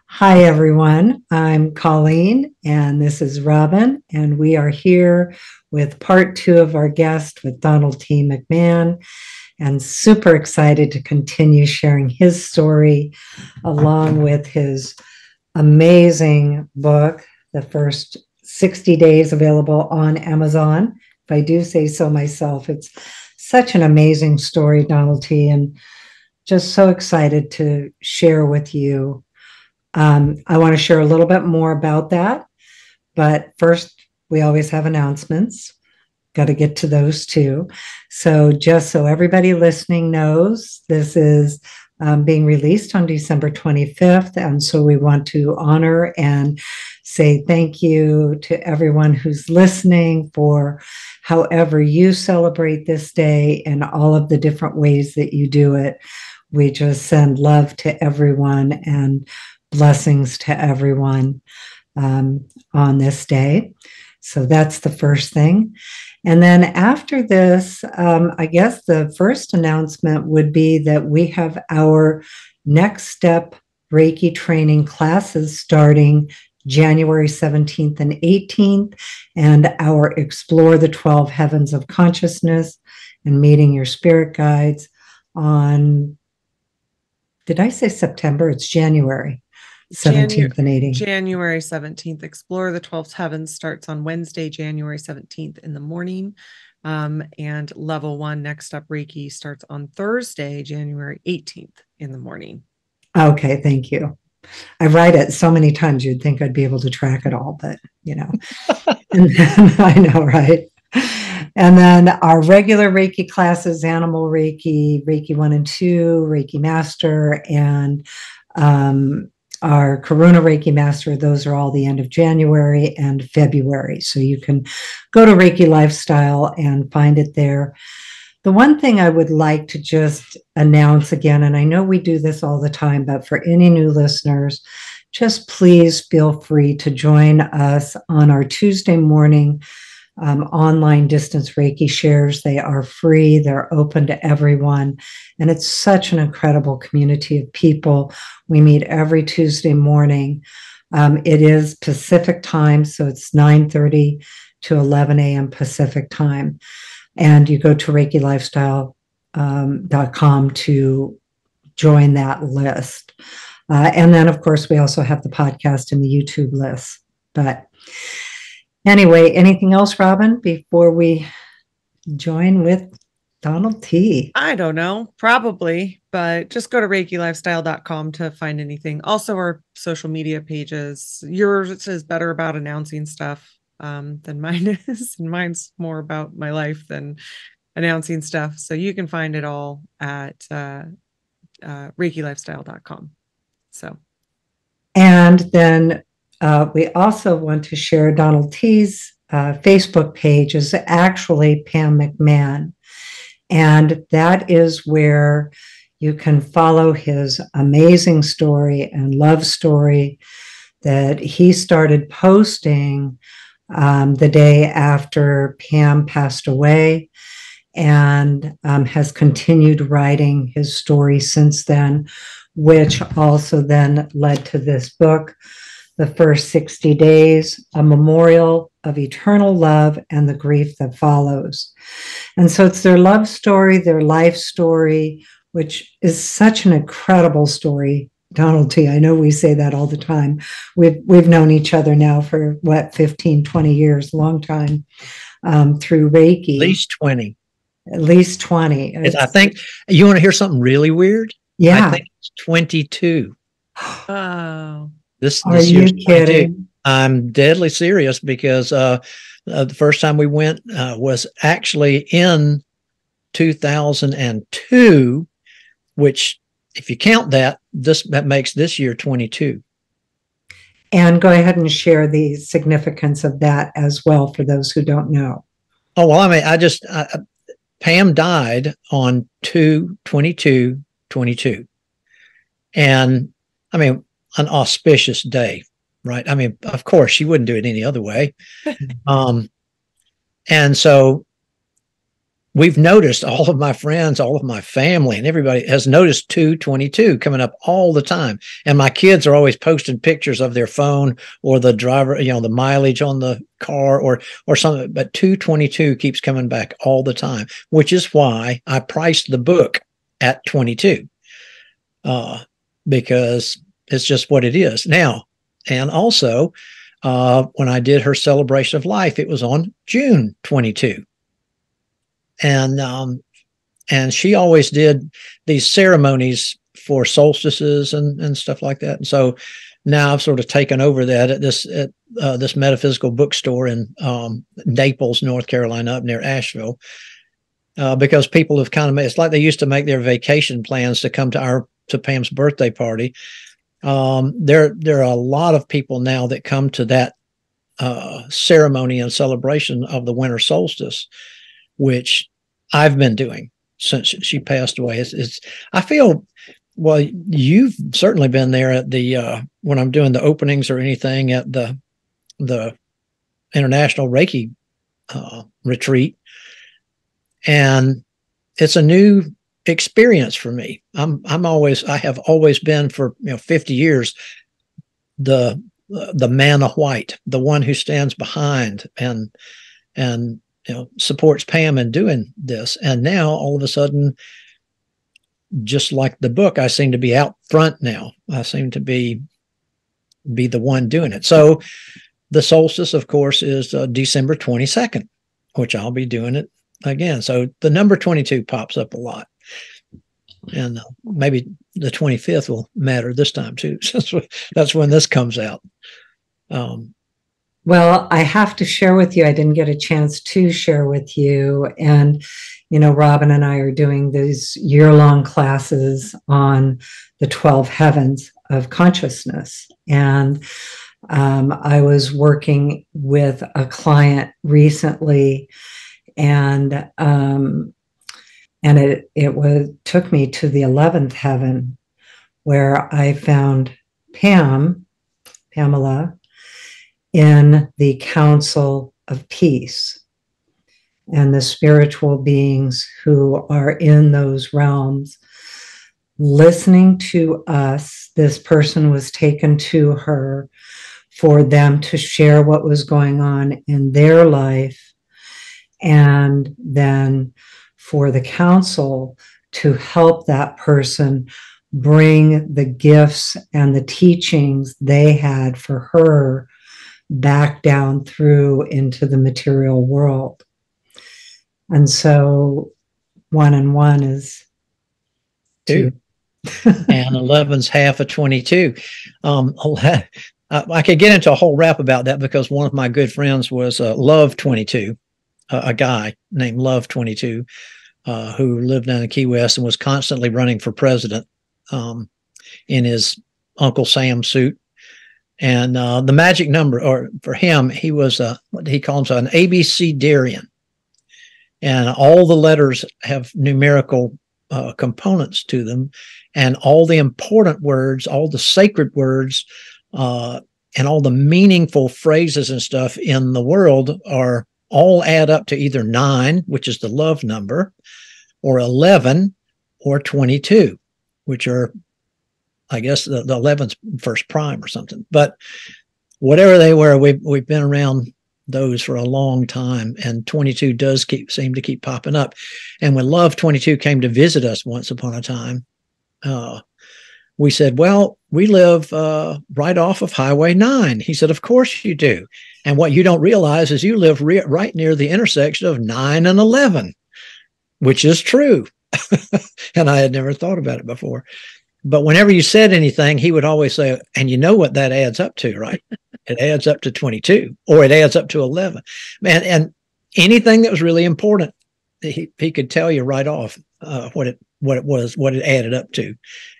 Hi, everyone. I'm Colleen, and this is Robyn, and we are here with part two of our guest with Donald T. McMahon, and super excited to continue sharing his story along with his amazing book, The First 60 Days, available on Amazon. If I do say so myself, it's such an amazing story, Donald T., and just so excited to share with you. I want to share a little bit more about that, but first, we always have announcements. Got to get to those too. So, just so everybody listening knows, this is being released on December 25th. And so, we want to honor and say thank you to everyone who's listening for however you celebrate this day and all of the different ways that you do it. We just send love to everyone and blessings to everyone on this day. So that's the first thing. And then after this, I guess the first announcement would be that we have our next step Reiki training classes starting January 17th and 18th, and our Explore the 12 Heavens of Consciousness and Meeting Your Spirit Guides on, did I say September? It's January 17th and 18th. January 17th. Explore the 12th Heavens starts on Wednesday, January 17th in the morning. And level 1 Next Up Reiki starts on Thursday, January 18th in the morning. Okay, thank you. I write it so many times you'd think I'd be able to track it all, but and then, I know, right? And then our regular Reiki classes, Animal Reiki, Reiki 1 and 2, Reiki Master, and our Karuna Reiki Master, those are all the end of January and February. So you can go to Reiki Lifestyle and find it there. The one thing I would like to just announce again, and I know we do this all the time, but for any new listeners, just please feel free to join us on our Tuesday morning online distance Reiki shares. They are free. They're open to everyone. And it's such an incredible community of people. We meet every Tuesday morning. It is Pacific time, so it's 9:30 to 11 a.m. Pacific time. And you go to ReikiLifestyle.com to join that list. And then, of course, we also have the podcast and the YouTube list. But anyway, anything else, Robyn, before we join with Donald T? I don't know, probably, but just go to ReikiLifestyle.com to find anything. Also, our social media pages. Yours is better about announcing stuff than mine is, and mine's more about my life than announcing stuff. So you can find it all at ReikiLifestyle.com. So, and then we also want to share Donald T's Facebook page is actually Pam McMahon. And that is where you can follow his amazing story and love story that he started posting the day after Pam passed away, and has continued writing his story since then, which also then led to this book, The First 60 Days, a memorial of eternal love and the grief that follows. And so it's their love story, their life story, which is such an incredible story. Donald T., I know we say that all the time. We've known each other now for 15, 20 years, long time, through Reiki. At least 20. At least 20. I think, you want to hear something really weird? Yeah. I think it's 22. Oh. This Are you kidding? 22. I'm deadly serious, because the first time we went was actually in 2002, which, if you count that makes this year 22. And go ahead and share the significance of that as well for those who don't know. Oh, well, I mean, Pam died on 2/22/22. And I mean, an auspicious day, right? I mean, of course, she wouldn't do it any other way. And so we've noticed, all of my friends, all of my family, and everybody has noticed 222 coming up all the time. And my kids are always posting pictures of their phone or the driver, the mileage on the car or something. But 222 keeps coming back all the time, which is why I priced the book at 22, because it's just what it is now. And also, when I did her celebration of life, it was on June 22. And she always did these ceremonies for solstices and stuff like that. And so now I've sort of taken over that at this metaphysical bookstore in Naples, North Carolina, up near Asheville, because people have kind of it's like they used to make their vacation plans to come to Pam's birthday party. There are a lot of people now that come to that ceremony and celebration of the winter solstice, which I've been doing since she passed away. I feel, well, you've certainly been there at the when I'm doing the openings or anything at the International Reiki retreat, and it's a new experience for me. I have always been for 50 years the man of white, the one who stands behind and supports Pam in doing this. And now all of a sudden, just like the book, I seem to be out front now. I seem to be the one doing it. So the solstice, of course, is December 22nd, which I'll be doing it again. So the number 22 pops up a lot. And maybe the 25th will matter this time too. That's when this comes out. Well, I have to share with you, I didn't get a chance to share with you. And, Robyn and I are doing these year-long classes on the 12 heavens of consciousness. And I was working with a client recently, and it took me to the 11th heaven, where I found Pamela, in the Council of Peace, and the spiritual beings who are in those realms listening to us. This person was taken to her for them to share what was going on in their life, and then for the council to help that person bring the gifts and the teachings they had for her back down through into the material world. And so 1 and 1 is 2. And 11's half of 22. I could get into a whole rap about that, because one of my good friends was Love 22, a guy named Love 22, who lived down in Key West and was constantly running for president in his Uncle Sam suit. And the magic number, or for him, he was what he calls an ABCdarian. And all the letters have numerical components to them. And all the important words, all the sacred words, and all the meaningful phrases and stuff in the world are all add up to either 9, which is the love number, or 11, or 22, which are, I guess, the 11th first prime or something. But whatever they were, we've been around those for a long time, and 22 does seem to keep popping up. And when Love 22 came to visit us once upon a time, we said, well, we live right off of Highway 9. He said, of course you do. And what you don't realize is you live right near the intersection of 9 and 11, which is true. And I had never thought about it before. But whenever you said anything, he would always say, and you know what that adds up to, right? It adds up to 22, or it adds up to 11. Man, and anything that was really important, he could tell you right off what it was, what it added up to,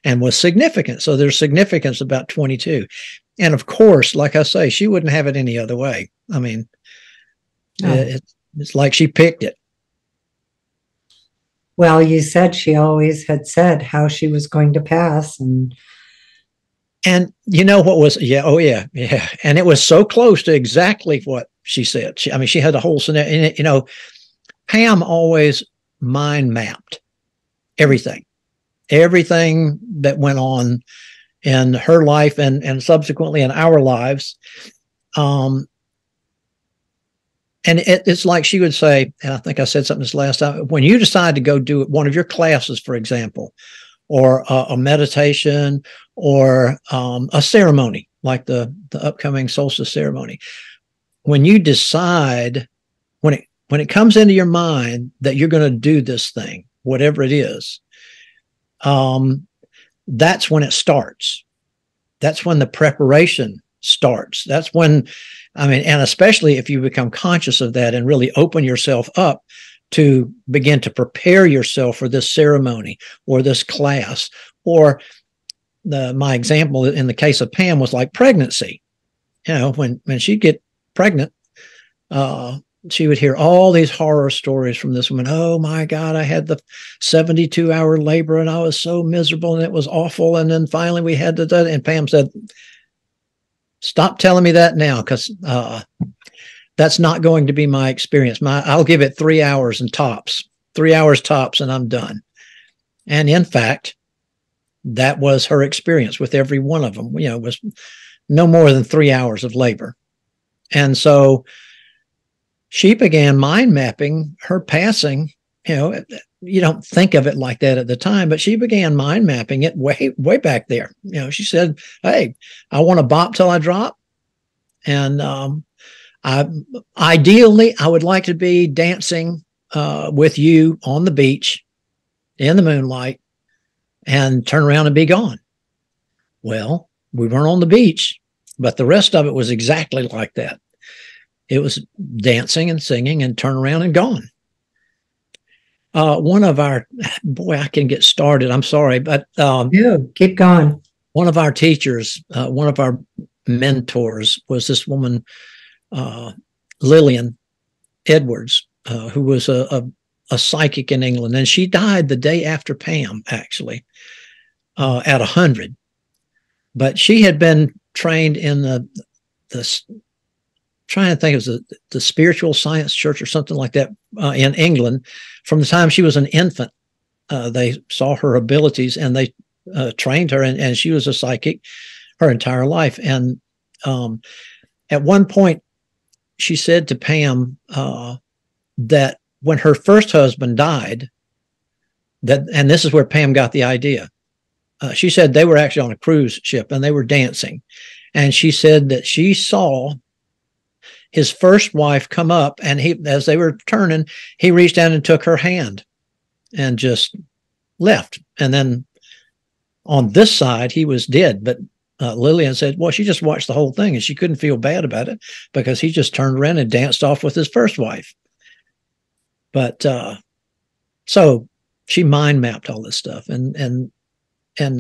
and was significant. So there's significance about 22. And of course, like I say, she wouldn't have it any other way. I mean, it's like she picked it. Well, you said she always had said how she was going to pass. And you know what was, yeah. And it was so close to exactly what she said. She had a whole scenario. And, Pam always mind mapped everything that went on in her life and subsequently in our lives. And it's like she would say, and I think I said something this last time, when you decide to go do one of your classes, for example, or a meditation or a ceremony like the upcoming solstice ceremony, when you decide, when it comes into your mind that you're going to do this thing, whatever it is, that's when it starts. That's when the preparation starts. That's when, and especially if you become conscious of that and really open yourself up to begin to prepare yourself for this ceremony or this class, or my example in the case of Pam was like pregnancy. When she'd get pregnant, she would hear all these horror stories from this woman. Oh my God, I had the 72-hour labor and I was so miserable and it was awful. And then finally we had to do it. And Pam said, stop telling me that now, because that's not going to be my experience. I'll give it 3 hours and tops, 3 hours tops, and I'm done. And in fact, that was her experience with every one of them. It was no more than 3 hours of labor. And so she began mind mapping her passing. You don't think of it like that at the time, but she began mind mapping it way back there. She said, hey, I want to bop till I drop. And ideally, I would like to be dancing with you on the beach in the moonlight and turn around and be gone. Well, we weren't on the beach, but the rest of it was exactly like that. It was dancing and singing and turn around and gone. One of our, I can get started. I'm sorry, but keep going. One of our teachers, one of our mentors was this woman, Lillian Edwards, who was a psychic in England. And she died the day after Pam, actually, at 100. But she had been trained in the trying to think, it was the Spiritual Science Church or something like that in England. From the time she was an infant, they saw her abilities and they trained her, and she was a psychic her entire life. And at one point, she said to Pam that when her first husband died, and this is where Pam got the idea. She said they were actually on a cruise ship and they were dancing. And she said that she saw his first wife come up, and as they were turning, he reached down and took her hand and just left. And then on this side, he was dead. But Lillian said, well, she just watched the whole thing and she couldn't feel bad about it because he just turned around and danced off with his first wife. But so she mind mapped all this stuff, and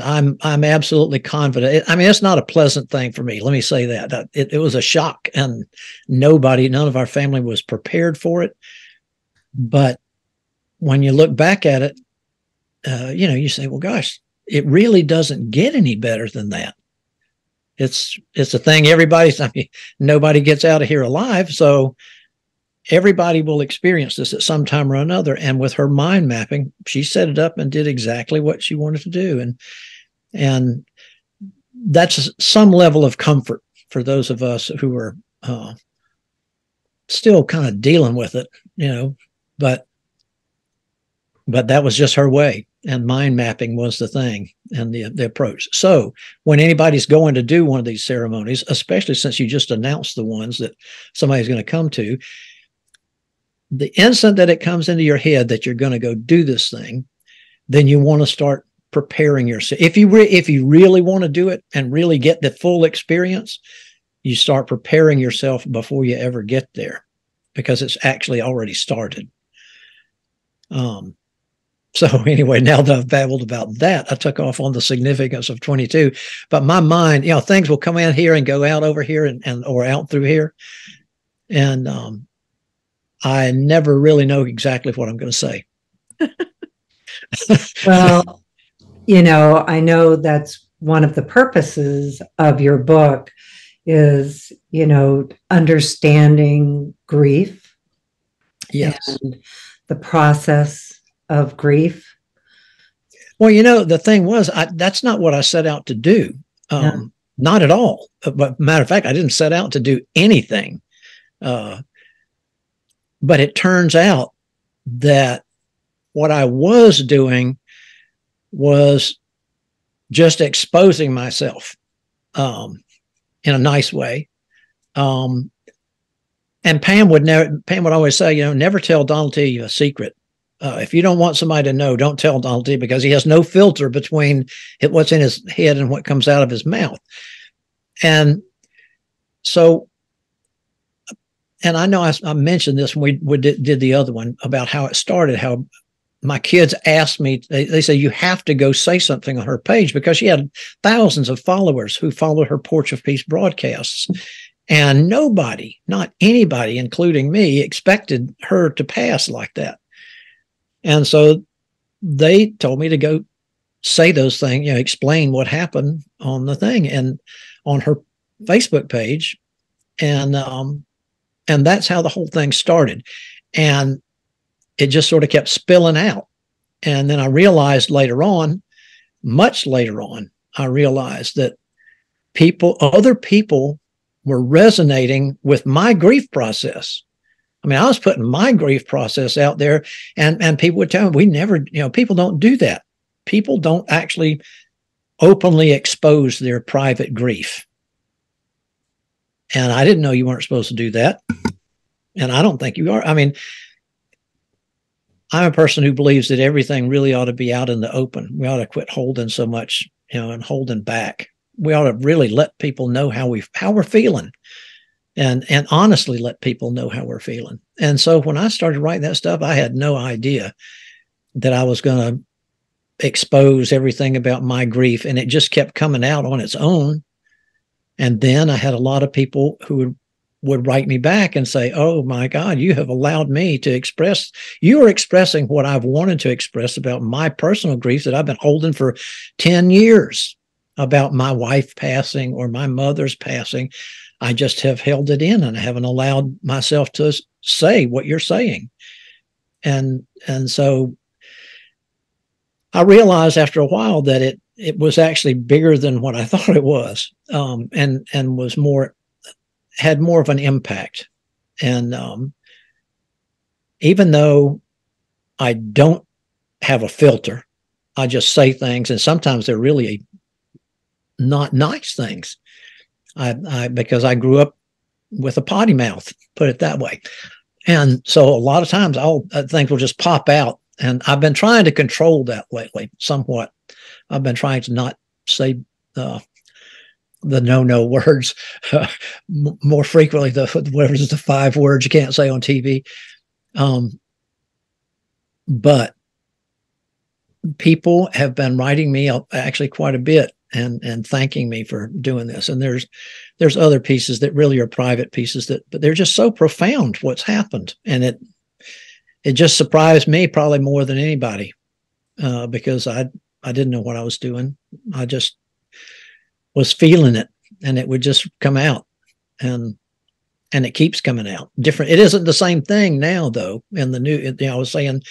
I'm absolutely confident. It's not a pleasant thing for me. Let me say that. It was a shock, and none of our family was prepared for it. But when you look back at it, you say, well, gosh, it really doesn't get any better than that. It's a thing nobody gets out of here alive. So everybody will experience this at some time or another. And with her mind mapping, she set it up and did exactly what she wanted to do. And that's some level of comfort for those of us who are still kind of dealing with it, but that was just her way. And mind mapping was the thing and the approach. So when anybody's going to do one of these ceremonies, especially since you just announced the ones that somebody's going to come to, the instant that it comes into your head that you're going to go do this thing, then you want to start preparing yourself. If you really want to do it and really get the full experience, you start preparing yourself before you ever get there, because it's actually already started. So anyway, now that I've babbled about that, I took off on the significance of 22. But my mind, things will come in here and go out over here and or out through here, and I never really know exactly what I'm going to say. Well, I know that's one of the purposes of your book is, understanding grief. Yes. And the process of grief? Well, the thing was, that's not what I set out to do. Not at all. But matter of fact, I didn't set out to do anything. But it turns out that what I was doing was just exposing myself in a nice way. And Pam would always say, never tell Donald T. a secret. If you don't want somebody to know, don't tell Donald T. because he has no filter between what's in his head and what comes out of his mouth. And so, and I know I mentioned this when we did the other one about how it started, how my kids asked me, they say, you have to go say something on her page, because she had thousands of followers who followed her Porch of Peace broadcasts. And nobody, not anybody, including me, expected her to pass like that. And so they told me to go say those things, explain what happened on the thing and on her Facebook page. And that's how the whole thing started. And it just sort of kept spilling out. And then I realized later on, much later on, I realized that other people were resonating with my grief process. I mean, I was putting my grief process out there, and people would tell me, we never, people don't do that. People don't actually openly expose their private grief. And I didn't know you weren't supposed to do that. And I don't think you are. I mean, I'm a person who believes that everything really ought to be out in the open. We ought to quit holding so much, and holding back. We ought to really let people know how we're feeling, and honestly let people know how we're feeling. And so when I started writing that stuff, I had no idea that I was going to expose everything about my grief, and it just kept coming out on its own. And then I had a lot of people who would write me back and say, oh my God, you have allowed me to express, you are expressing what I've wanted to express about my personal grief that I've been holding for 10 years about my wife passing or my mother's passing. I just have held it in, and I haven't allowed myself to say what you're saying. And so I realized after a while that it was actually bigger than what I thought it was, and was had more of an impact. And even though I don't have a filter, I just say things, and sometimes they're really not nice things. Because I grew up with a potty mouth, put it that way. And so a lot of times things will just pop out. And I've been trying to control that lately somewhat. I've been trying to not say the no words more frequently, whatever is the 5 words you can't say on TV. But people have been writing me actually quite a bit and thanking me for doing this. And there's other pieces that really are private pieces but they're just so profound what's happened. And it just surprised me probably more than anybody, because I didn't know what I was doing. I just was feeling it, and it would just come out, and it keeps coming out different. It isn't the same thing now though. In the new, I was saying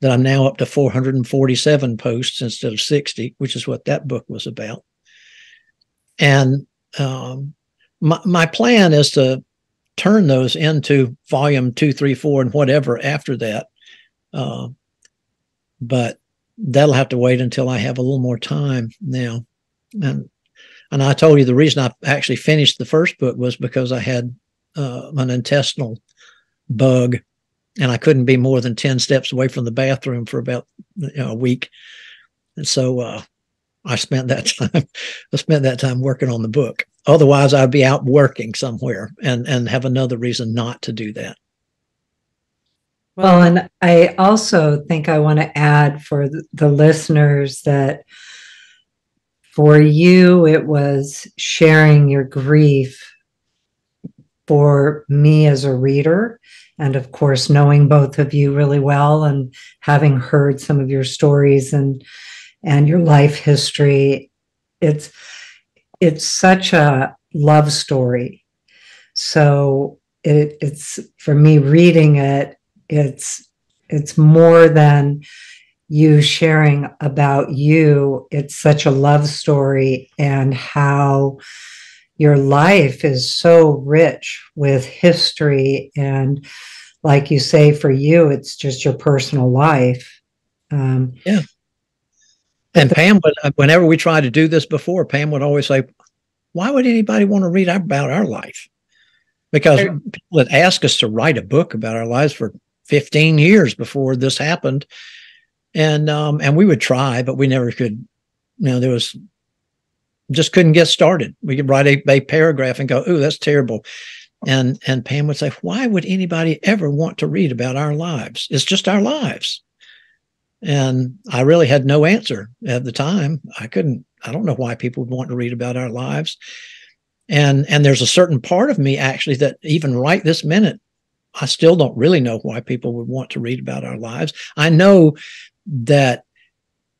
that I'm now up to 447 posts instead of 60, which is what that book was about. And my plan is to turn those into volume 2, 3, 4, and whatever after that. But that'll have to wait until I have a little more time now. And I told you the reason I actually finished the first book was because I had an intestinal bug, and I couldn't be more than 10 steps away from the bathroom for about a week. And so I spent that time working on the book. Otherwise, I'd be out working somewhere and have another reason not to do that. Well, and I also think I want to add for the listeners that for you, it was sharing your grief. For me as a reader, and of course, knowing both of you really well and having heard some of your stories and your life history, it's such a love story. So it's for me reading it, it's more than you sharing about you. It's such a love story, and how your life is so rich with history. And like you say, for you, it's just your personal life. Yeah. And Pam, whenever we tried to do this before, Pam would always say, why would anybody want to read about our life? Because people had asked us to write a book about our lives for 15 years before this happened. And we would try, but we never could, there was, just couldn't get started. We could write a paragraph and go, oh, that's terrible. And Pam would say, why would anybody ever want to read about our lives? It's just our lives. And I really had no answer at the time. I don't know why people would want to read about our lives. And there's a certain part of me actually that even right this minute, I still don't really know why people would want to read about our lives. I know that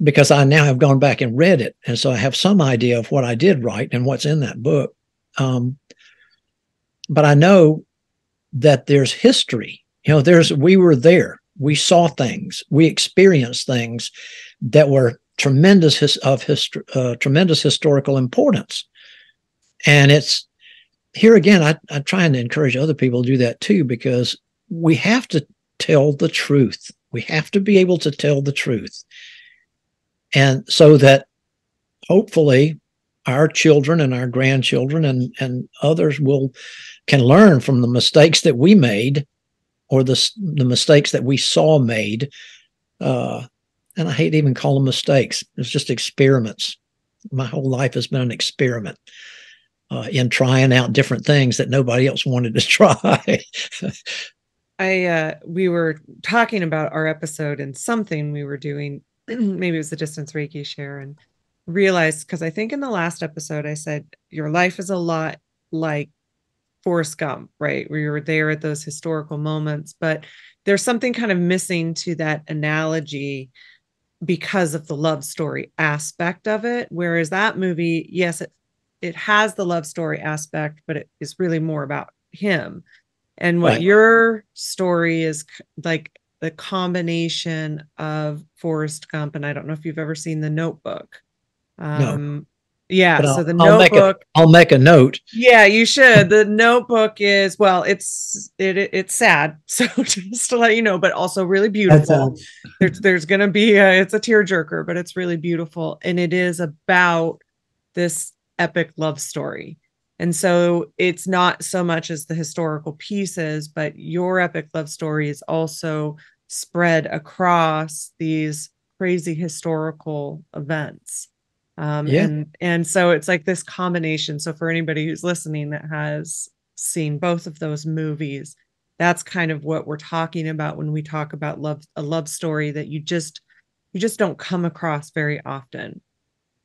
because I now have gone back and read it. And so I have some idea of what I did write and what's in that book. But I know that there's history. We were there. We saw things. We experienced things that were tremendous historical importance. And it's here again, I'm trying to encourage other people to do that too, because we have to tell the truth. We have to be able to tell the truth. And so that hopefully our children and our grandchildren and others can learn from the mistakes that we made, or the mistakes that we saw made. And I hate to even call them mistakes. It's just experiments. My whole life has been an experiment in trying out different things that nobody else wanted to try. We were talking about our episode and something we were doing, maybe it was the distance Reiki share, and realized, because I think in the last episode I said your life is a lot like Forrest Gump, right? Where you were there at those historical moments, but there's something kind of missing to that analogy because of the love story aspect of it. Whereas that movie, yes, it has the love story aspect, but it is really more about him. And what your story is like the combination of Forrest Gump, and I don't know if you've ever seen The Notebook. No. Yeah, but so The Notebook. I'll make a note. Yeah, you should. The Notebook is, well, it's sad, so just to let you know, but also really beautiful. There's going to be it's a tearjerker, but it's really beautiful, and it is about this epic love story. And so it's not so much as the historical pieces, but your epic love story is also spread across these crazy historical events. And so it's like this combination. So for anybody who's listening that has seen both of those movies, that's kind of what we're talking about when we talk about a love story that you just don't come across very often.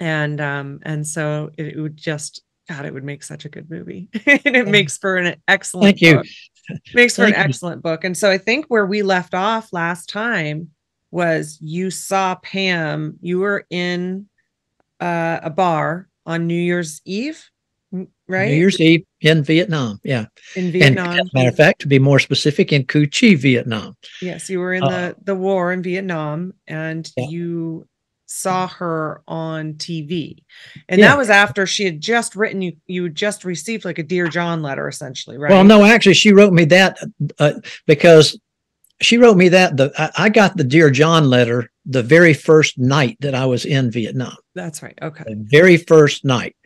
And so it would just, God, it would make such a good movie. And it makes for an excellent book. Makes for an excellent book. And so I think where we left off last time was you saw Pam, you were in a bar on New Year's Eve, right? New Year's Eve in Vietnam. Yeah. In Vietnam. And as a matter of fact, to be more specific, in Cu Chi, Vietnam. Yes, you were in the war in Vietnam, and you saw her on TV. And that was after she had just written you just received like a Dear John letter, essentially, right? Well, no, actually, she wrote me that because she wrote me that I got the Dear John letter the very first night that I was in Vietnam. That's right. Okay. The very first night.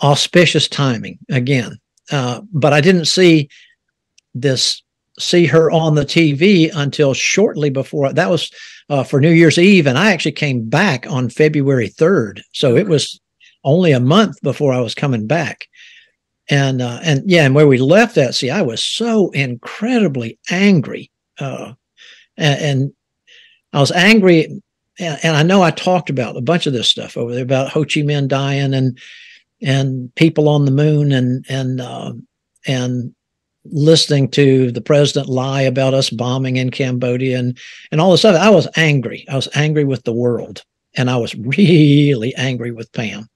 Auspicious timing again. But I didn't see her on the TV until shortly before. That was for New Year's Eve, and I actually came back on February 3rd. So it was only a month before I was coming back. And where we left at, see, I was so incredibly angry. And I was angry, and I know I talked about a bunch of this stuff over there about Ho Chi Minh dying and people on the moon and listening to the president lie about us bombing in Cambodia and all this stuff. I was angry. I was angry with the world, and I was really angry with Pam.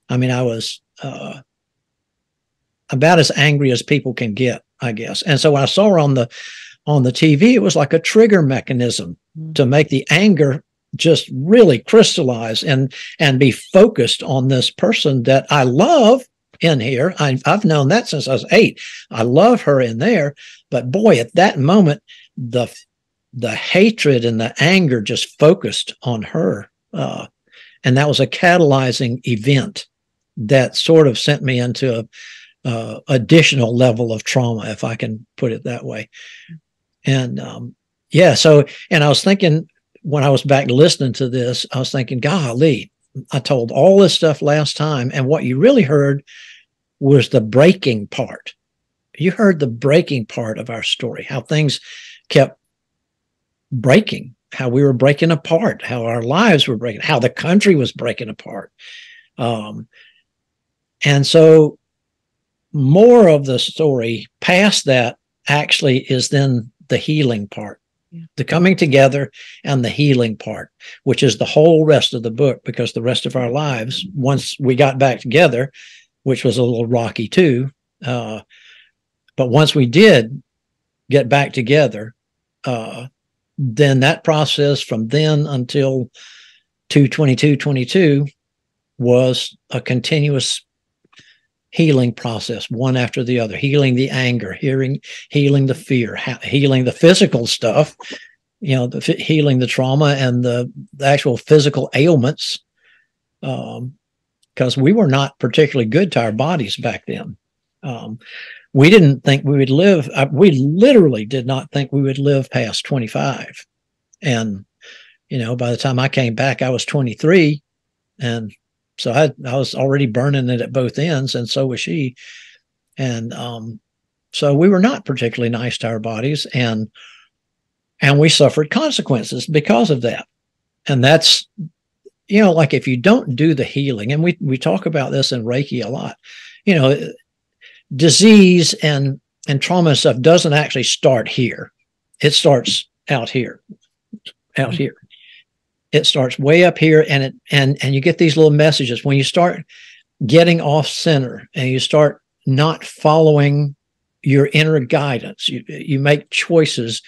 I mean, I was about as angry as people can get, I guess. And so when I saw her on on the TV, it was like a trigger mechanism to make the anger just really crystallize and be focused on this person that I love in here. I've known that since I was 8. I love her in there, but boy, at that moment, the hatred and the anger just focused on her. And that was a catalyzing event that sort of sent me into a additional level of trauma, if I can put it that way. And so, and I was thinking, when I was back listening to this, I was thinking, golly, I told all this stuff last time, and what you really heard was the breaking part. You heard the breaking part of our story, how things kept breaking, how we were breaking apart, how our lives were breaking, how the country was breaking apart. And so more of the story past that actually is then the healing part. The coming together and the healing part, which is the whole rest of the book, because the rest of our lives, once we got back together, which was a little rocky too, but once we did get back together, then that process from then until 2/22/22 was a continuous healing process, one after the other, healing the anger, healing the fear, healing the physical stuff, healing the trauma and the actual physical ailments, because we were not particularly good to our bodies back then. We didn't think we would live. We literally did not think we would live past 25. And, by the time I came back, I was 23. And so I was already burning it at both ends, and so was she. And so we were not particularly nice to our bodies, and we suffered consequences because of that. And that's, like if you don't do the healing, and we talk about this in Reiki a lot, disease and trauma and stuff doesn't actually start here. It starts out here. It starts way up here, and you get these little messages when you start getting off center and you start not following your inner guidance. You make choices,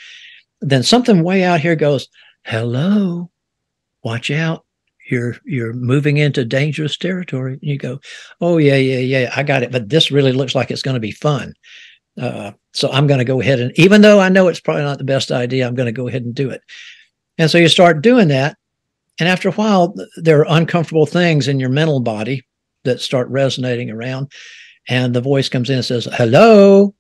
then something way out here goes, hello, watch out. You're moving into dangerous territory. And you go, oh yeah, I got it. But this really looks like it's going to be fun. So I'm going to go ahead, and even though I know it's probably not the best idea, I'm going to go ahead and do it. And so you start doing that. And after a while, there are uncomfortable things in your mental body that start resonating around. And the voice comes in and says, hello,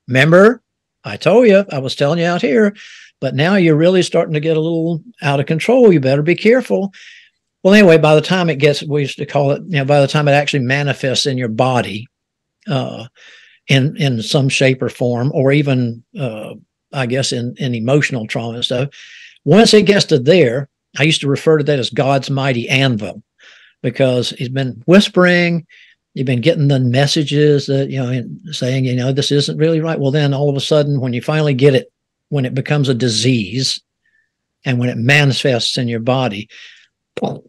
remember, I told you, I was telling you out here, but now you're really starting to get a little out of control. You better be careful. Well, anyway, by the time it gets, we used to call it, by the time it actually manifests in your body in some shape or form, or even, I guess, in emotional trauma and stuff, once it gets to there, I used to refer to that as God's mighty anvil, because he's been whispering, you've been getting the messages that, saying, this isn't really right. Well, then all of a sudden, when you finally get it, when it becomes a disease and when it manifests in your body,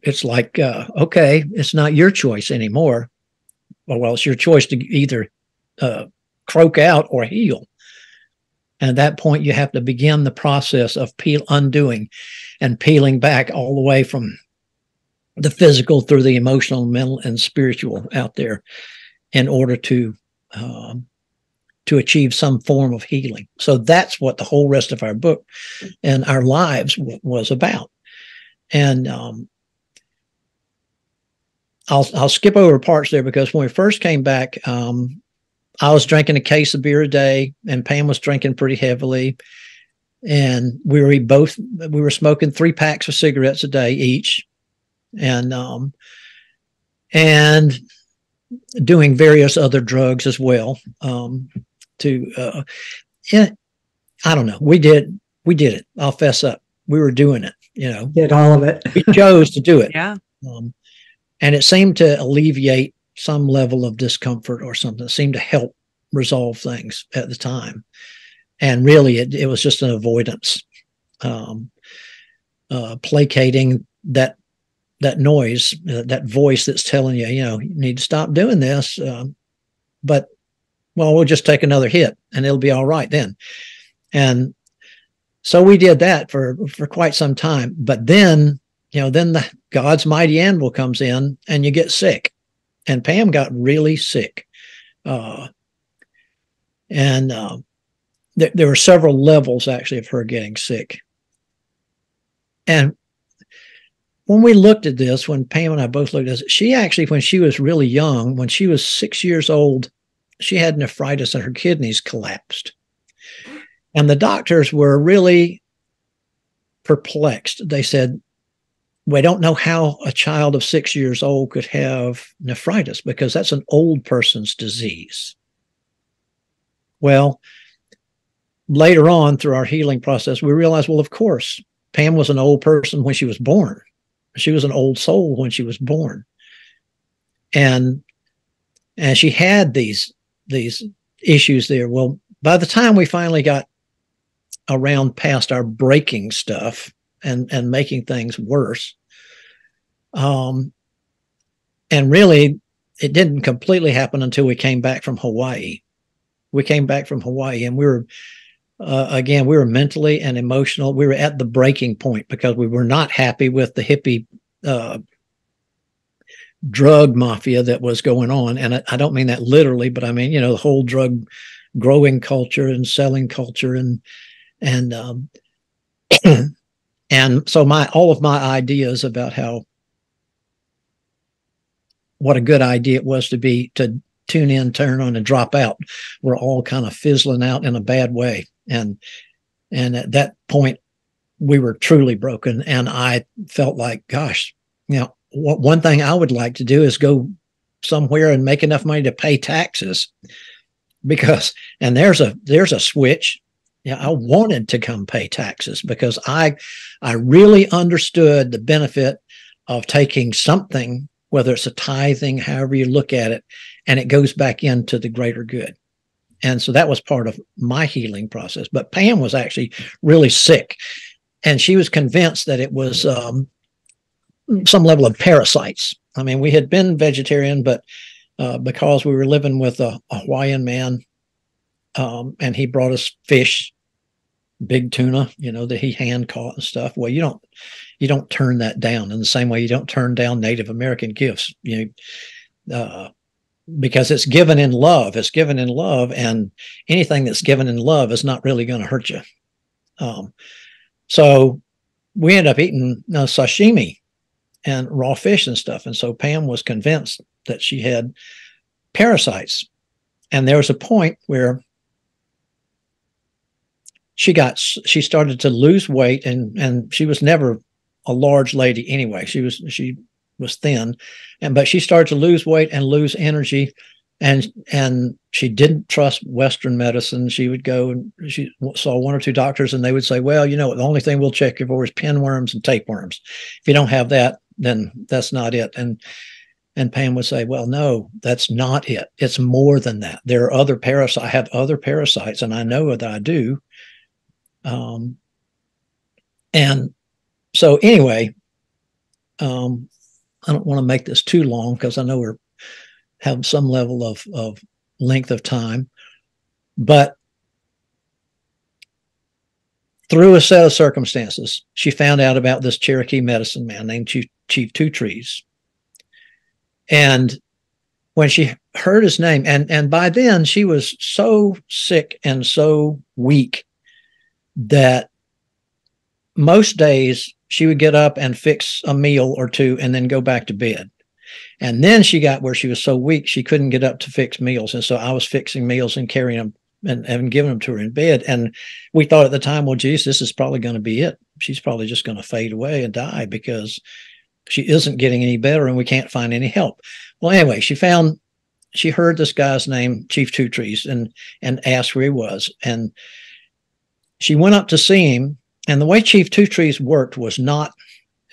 it's like, okay, it's not your choice anymore. Well, it's your choice to either croak out or heal. And at that point, you have to begin the process of undoing and peeling back all the way from the physical through the emotional, mental, and spiritual out there in order to achieve some form of healing. So that's what the whole rest of our book and our lives was about. And I'll skip over parts there, because when we first came back, I was drinking a case of beer a day, and Pam was drinking pretty heavily. And we were smoking 3 packs of cigarettes a day each, and doing various other drugs as well. I don't know. We did it. I'll fess up. We were doing it, Did all of it. We chose to do it. Yeah. And it seemed to alleviate some level of discomfort or something. It seemed to help resolve things at the time. And really, it was just an avoidance, placating that noise, that voice that's telling you, you need to stop doing this. But we'll just take another hit and it'll be all right then. And So we did that for quite some time. But then, then the God's mighty anvil comes in and you get sick. And Pam got really sick. There were several levels actually of her getting sick. And when we looked at this, when Pam and I both looked at this, she actually, when she was really young, when she was 6 years old, she had nephritis and her kidneys collapsed. And the doctors were really perplexed. They said, we don't know how a child of 6 years old could have nephritis because that's an old person's disease. Well, later on through our healing process, we realized, well, of course, Pam was an old person when she was born. She was an old soul when she was born. And she had these issues there. Well, by the time we finally got around past our breaking stuff and making things worse, and really it didn't completely happen until we came back from Hawaii. We came back from Hawaii and we were again, we were mentally and emotional. We were at the breaking point because we were not happy with the hippie drug mafia that was going on. And I don't mean that literally, but I mean, the whole drug growing culture and selling culture and so all of my ideas about what a good idea it was to tune in, turn on, and drop out were all kind of fizzling out in a bad way. And at that point, we were truly broken. And I felt like, gosh, one thing I would like to do is go somewhere and make enough money to pay taxes and there's a switch. I wanted to come pay taxes because I really understood the benefit of taking something, whether it's a tithing, however you look at it, and it goes back into the greater good. And so that was part of my healing process. But Pam was actually really sick, and she was convinced that it was some level of parasites. I mean, we had been vegetarian, but because we were living with a Hawaiian man, and he brought us fish, big tuna, that he hand caught and stuff. Well, you don't turn that down in the same way you don't turn down Native American gifts, because it's given in love. It's given in love, and anything that's given in love is not really going to hurt you. So we ended up eating sashimi and raw fish and stuff. And so Pam was convinced that she had parasites. And there was a point where she started to lose weight, and she was never a large lady anyway. She was thin, but she started to lose weight and lose energy. And she didn't trust Western medicine. She would go and she saw one or two doctors, and they would say, well, the only thing we'll check you for is pinworms and tapeworms. If you don't have that, then that's not it. And Pam would say, well, no, that's not it. It's more than that. There are other parasites. I have other parasites, and I know that I do. And so anyway, I don't want to make this too long because I know we're having some level of length of time, but through a set of circumstances, she found out about this Cherokee medicine man named Chief Two Trees. And when she heard his name, and by then she was so sick and so weak that most days she would get up and fix a meal or two and then go back to bed. And then she got where she was so weak she couldn't get up to fix meals. And so I was fixing meals and carrying them and giving them to her in bed. And we thought at the time, well, geez, this is probably going to be it. She's probably just going to fade away and die because she isn't getting any better and we can't find any help. Well, anyway, she heard this guy's name, Chief Two Trees, and asked where he was. And she went up to see him. And the way Chief Two Trees worked was not,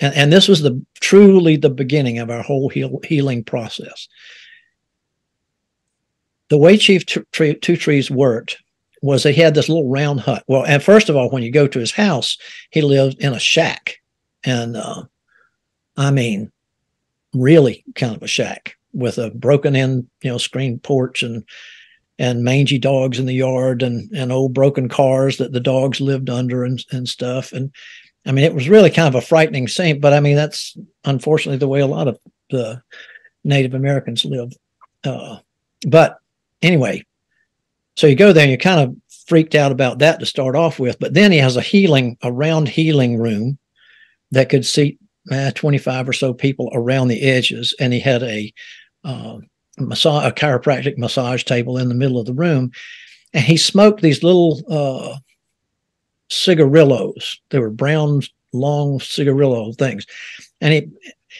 and this was truly the beginning of our whole healing process. The way Chief Two Trees worked was he had this little round hut. Well, and first of all, when you go to his house, he lived in a shack. And I mean, really kind of a shack with a broken in, screen porch. And and mangy dogs in the yard, and old broken cars that the dogs lived under, and stuff. And I mean, it was really kind of a frightening scene, but I mean, that's unfortunately the way a lot of the Native Americans live. But anyway, so you go there and you're kind of freaked out about that to start off with. But then he has a round healing room that could seat 25 or so people around the edges. And he had a chiropractic massage table in the middle of the room. And he smoked these little cigarillos. They were brown, long cigarillo things. And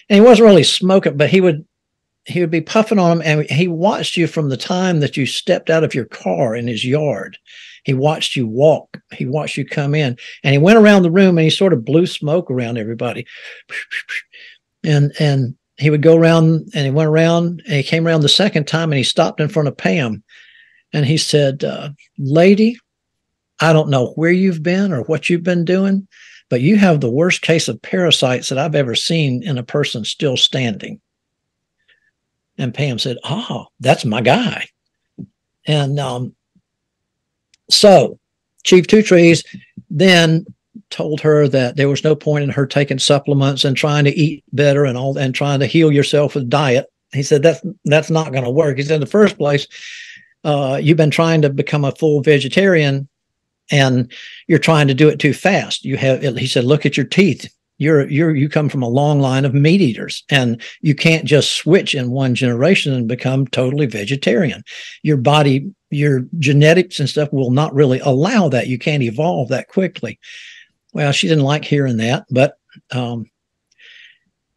he wasn't really smoking, but he would be puffing on them. And he watched you from the time that you stepped out of your car in his yard. He watched you walk. He watched you come in, and he went around the room and he sort of blew smoke around everybody. And he would go around, and he went around, and he came around the second time, and he stopped in front of Pam, and he said, lady, I don't know where you've been or what you've been doing, but you have the worst case of parasites that I've ever seen in a person still standing. And Pam said, oh, that's my guy. And so Chief Two Trees then told her that there was no point in her taking supplements and trying to eat better and trying to heal yourself with diet. He said, that's not going to work. He said, in the first place, you've been trying to become a full vegetarian and you're trying to do it too fast. He said, look at your teeth. You come from a long line of meat eaters, and you can't just switch in one generation and become totally vegetarian. Your body, your genetics and stuff will not really allow that. You can't evolve that quickly. Well, she didn't like hearing that, but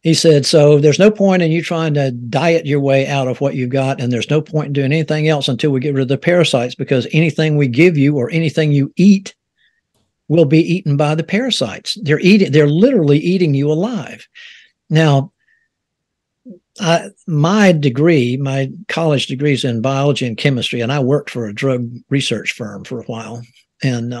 he said, so there's no point in you trying to diet your way out of what you've got, and there's no point in doing anything else until we get rid of the parasites, because anything we give you or anything you eat will be eaten by the parasites. They're literally eating you alive. Now, my college degree is in biology and chemistry, and I worked for a drug research firm for a while. And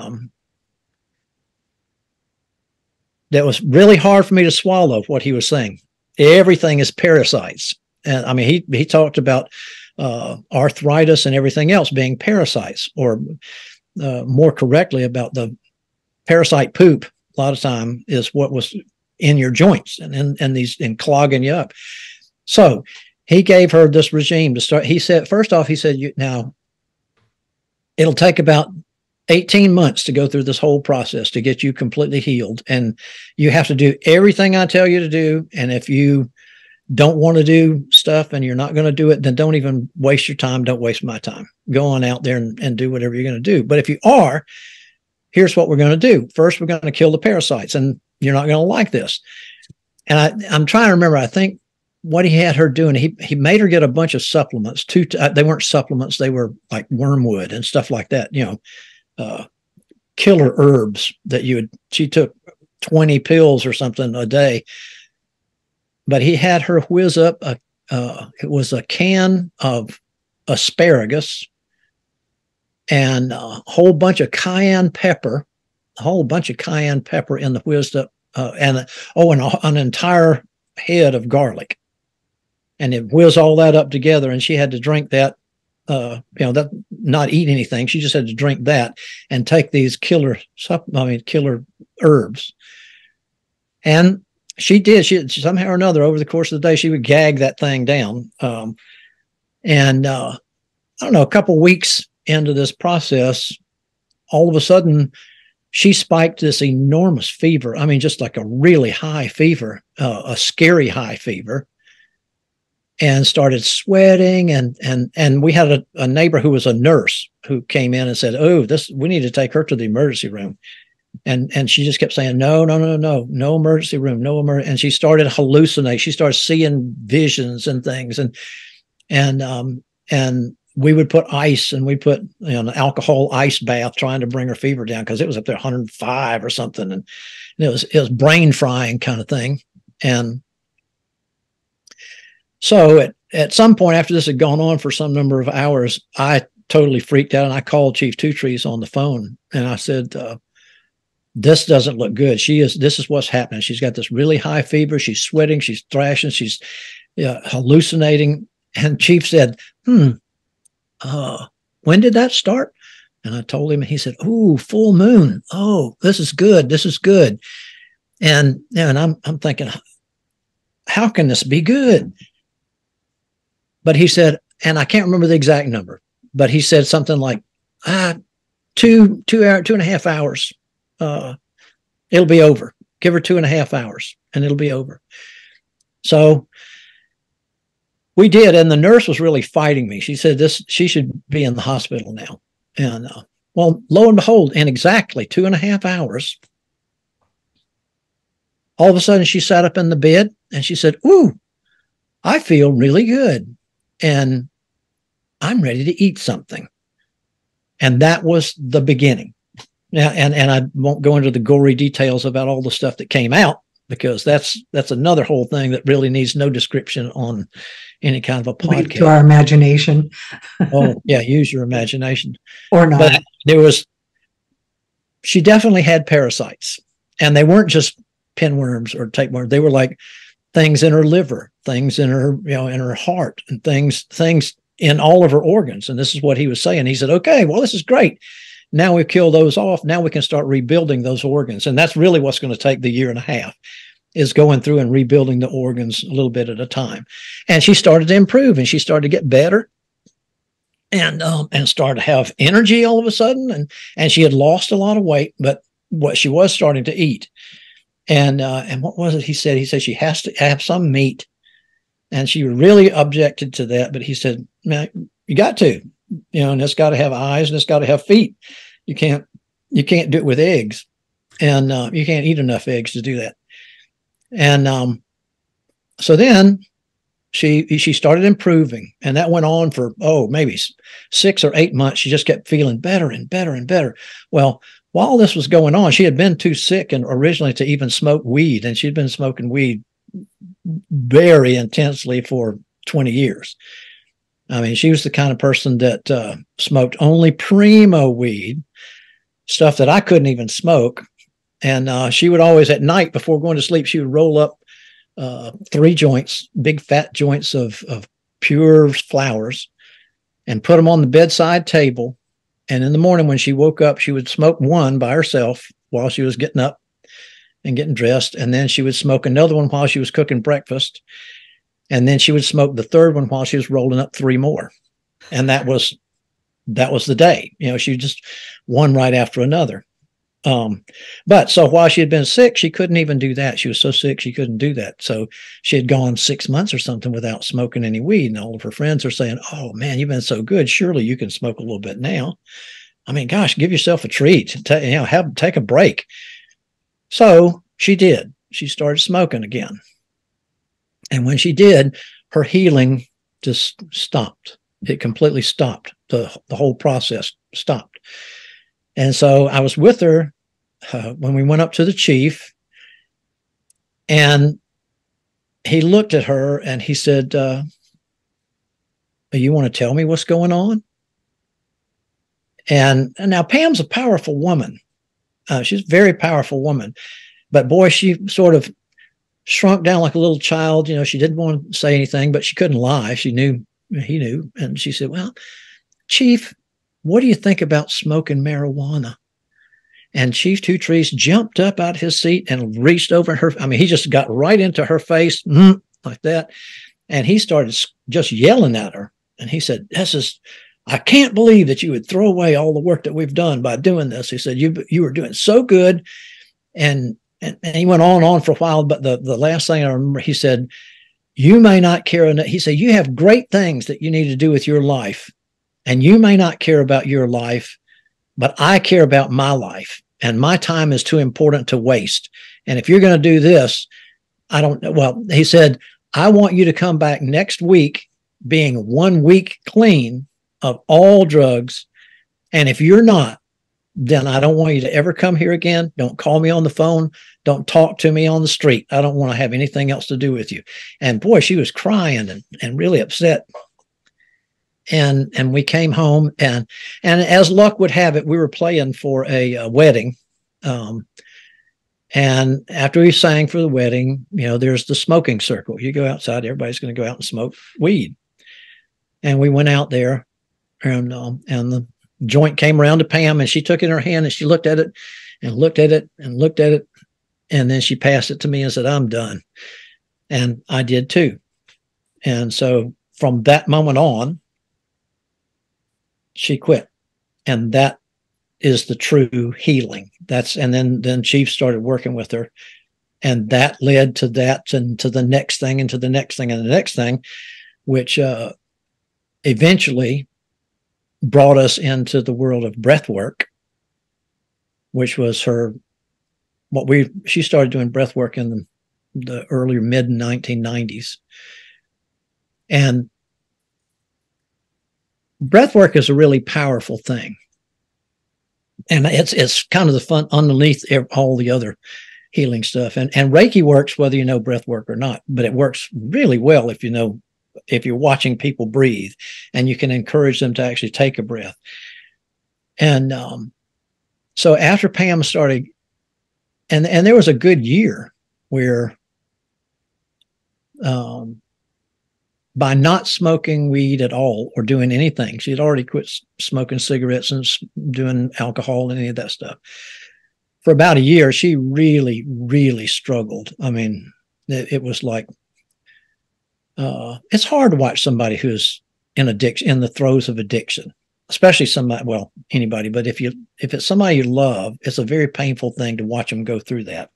that was really hard for me to swallow what he was saying. Everything is parasites. And I mean, he talked about arthritis and everything else being parasites, or more correctly, about the parasite poop. A lot of time is what was in your joints and clogging you up. So he gave her this regime to start. He said, first off, now it'll take about 18 months to go through this whole process to get you completely healed. And you have to do everything I tell you to do. And if you don't want to do stuff and you're not going to do it, then don't even waste your time. Don't waste my time. Go on out there and do whatever you're going to do. But if you are, here's what we're going to do. First, we're going to kill the parasites, and you're not going to like this. And I'm trying to remember, I think what he had her doing, he made her get a bunch of supplements. They weren't supplements. They were like wormwood and stuff like that, killer herbs that she took 20 pills or something a day. But he had her whiz up it was a can of asparagus and a whole bunch of cayenne pepper in the whizzed up, and an entire head of garlic. And it whizzed all that up together, and she had to drink that, not eat anything. She just had to drink that and take these killer herbs. And she did. She somehow or another, over the course of the day, she would gag that thing down. I don't know, a couple weeks into this process, all of a sudden she spiked this enormous fever. I mean, just like a really high fever, a scary high fever, and started sweating. And we had a neighbor who was a nurse who came in and said, oh, we need to take her to the emergency room. And she just kept saying, no emergency room, no emergency. And she started hallucinating. She started seeing visions and things. And we would put ice, and we put an alcohol ice bath trying to bring her fever down, because it was up there 105 or something. And it was brain frying kind of thing. And so at some point after this had gone on for some number of hours, I totally freaked out, and I called Chief Two Trees on the phone, and I said, this doesn't look good. This is what's happening. She's got this really high fever. She's sweating. She's thrashing. She's hallucinating. And Chief said, when did that start? And I told him, and he said, "Oh, full moon. Oh, this is good. This is good." And I'm thinking, how can this be good? But he said, and I can't remember the exact number, but he said something like, 2.5 hours. It'll be over. Give her 2.5 hours and it'll be over. So we did. And the nurse was really fighting me. She said she should be in the hospital now. And well, lo and behold, in exactly 2.5 hours, all of a sudden she sat up in the bed and she said, "Ooh, I feel really good. And I'm ready to eat something." And that was the beginning. Now, and I won't go into the gory details about all the stuff that came out, because that's another whole thing that really needs no description on any kind of a podcast. Leave to our imagination. Oh, yeah, use your imagination. Or not. But she definitely had parasites. And they weren't just pinworms or tapeworms. They were like things in her liver, things in her, in her heart, and things in all of her organs. And this is what he was saying. He said, "Okay, well, this is great. Now we've killed those off. Now we can start rebuilding those organs." And that's really what's going to take the 1.5 years, is going through and rebuilding the organs a little bit at a time. And she started to improve, and she started to get better, and started to have energy all of a sudden. And she had lost a lot of weight, but what she was starting to eat. And what was it he said? He said she has to have some meat. And she really objected to that. But he said, "Man, you got to, and it's got to have eyes and it's got to have feet. You can't do it with eggs. And you can't eat enough eggs to do that." And so then she started improving, and that went on for, maybe 6 or 8 months. She just kept feeling better and better and better. Well, while this was going on, she had been too sick and originally to even smoke weed, and she'd been smoking weed very intensely for 20 years. I mean, she was the kind of person that smoked only primo weed, stuff that I couldn't even smoke. And she would always, at night before going to sleep, she would roll up 3 joints, big fat joints of pure flowers, and put them on the bedside table. And in the morning when she woke up, she would smoke one by herself while she was getting up and getting dressed. And then she would smoke another one while she was cooking breakfast. And then she would smoke the third one while she was rolling up 3 more. And that was the day. She just one right after another. But so while she had been sick, she couldn't even do that. She was so sick, she couldn't do that. So she had gone 6 months or something without smoking any weed. And all of her friends are saying, "Oh man, you've been so good. Surely you can smoke a little bit now. I mean, gosh, give yourself a treat. Take a break." So she did. She started smoking again. And when she did, her healing just stopped. It completely stopped. The whole process stopped. And so I was with her when we went up to the chief, and he looked at her and he said, "You want to tell me what's going on?" And now Pam's a powerful woman. She's a very powerful woman. But boy, she sort of shrunk down like a little child. She didn't want to say anything, but she couldn't lie. She knew, he knew. And she said, "Well, Chief, what do you think about smoking marijuana?" And Chief Two Trees jumped up out of his seat and reached over her. I mean, he just got right into her face like that. And he started just yelling at her. And he said, "I can't believe that you would throw away all the work that we've done by doing this." He said, you were doing so good. And he went on for a while. But the last thing I remember, he said, "You may not care enough." He said, "You have great things that you need to do with your life. And you may not care about your life, but I care about my life. And my time is too important to waste. And if you're going to do this, I don't know." Well, he said, "I want you to come back next week being 1 week clean of all drugs. And if you're not, then I don't want you to ever come here again. Don't call me on the phone. Don't talk to me on the street. I don't want to have anything else to do with you." And boy, she was crying and really upset. And we came home, and as luck would have it, we were playing for a wedding. And after we sang for the wedding, there's the smoking circle. You go outside, everybody's going to go out and smoke weed. And we went out there, and the joint came around to Pam, and she took it in her hand, and she looked at it and looked at it and looked at it. And then she passed it to me and said, I'm done. And I did too. And so from that moment on, she quit. And that is the true healing. And then Chief started working with her. And that led to that, and to the next thing, and to the next thing, and the next thing, which eventually brought us into the world of breath work, which was she started doing breath work in the earlier mid 1990s. And breath work is a really powerful thing. And it's kind of the fun underneath all the other healing stuff. And Reiki works whether you know breath work or not, but it works really well if you're watching people breathe, and you can encourage them to actually take a breath. And so after Pam started, and there was a good year where by not smoking weed at all or doing anything, she had already quit smoking cigarettes and doing alcohol and any of that stuff. For about a year, she really, really struggled. I mean, it was like, it's hard to watch somebody who's in the throes of addiction, especially anybody, but if it's somebody you love, it's a very painful thing to watch them go through that,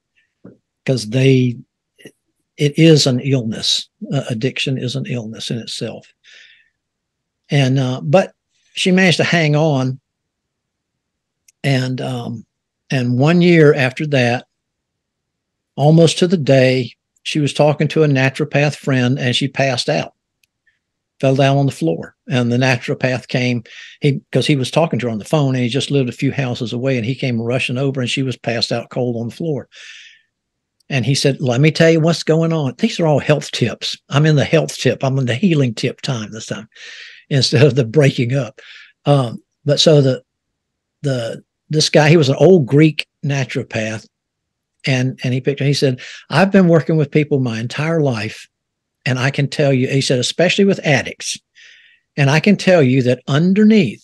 because it is an illness. Addiction is an illness in itself. And, but she managed to hang on. And 1 year after that, almost to the day, she was talking to a naturopath friend, and she passed out, fell down on the floor. And the naturopath came, because he was talking to her on the phone, and he just lived a few houses away, and he came rushing over, and she was passed out cold on the floor. And he said, let me tell you what's going on. These are all health tips. I'm in the health tip. I'm in the healing tip time this time, instead of the breaking up. But so this guy, he was an old Greek naturopath. And he said, I've been working with people my entire life. And I can tell you, he said, especially with addicts. And I can tell you that underneath,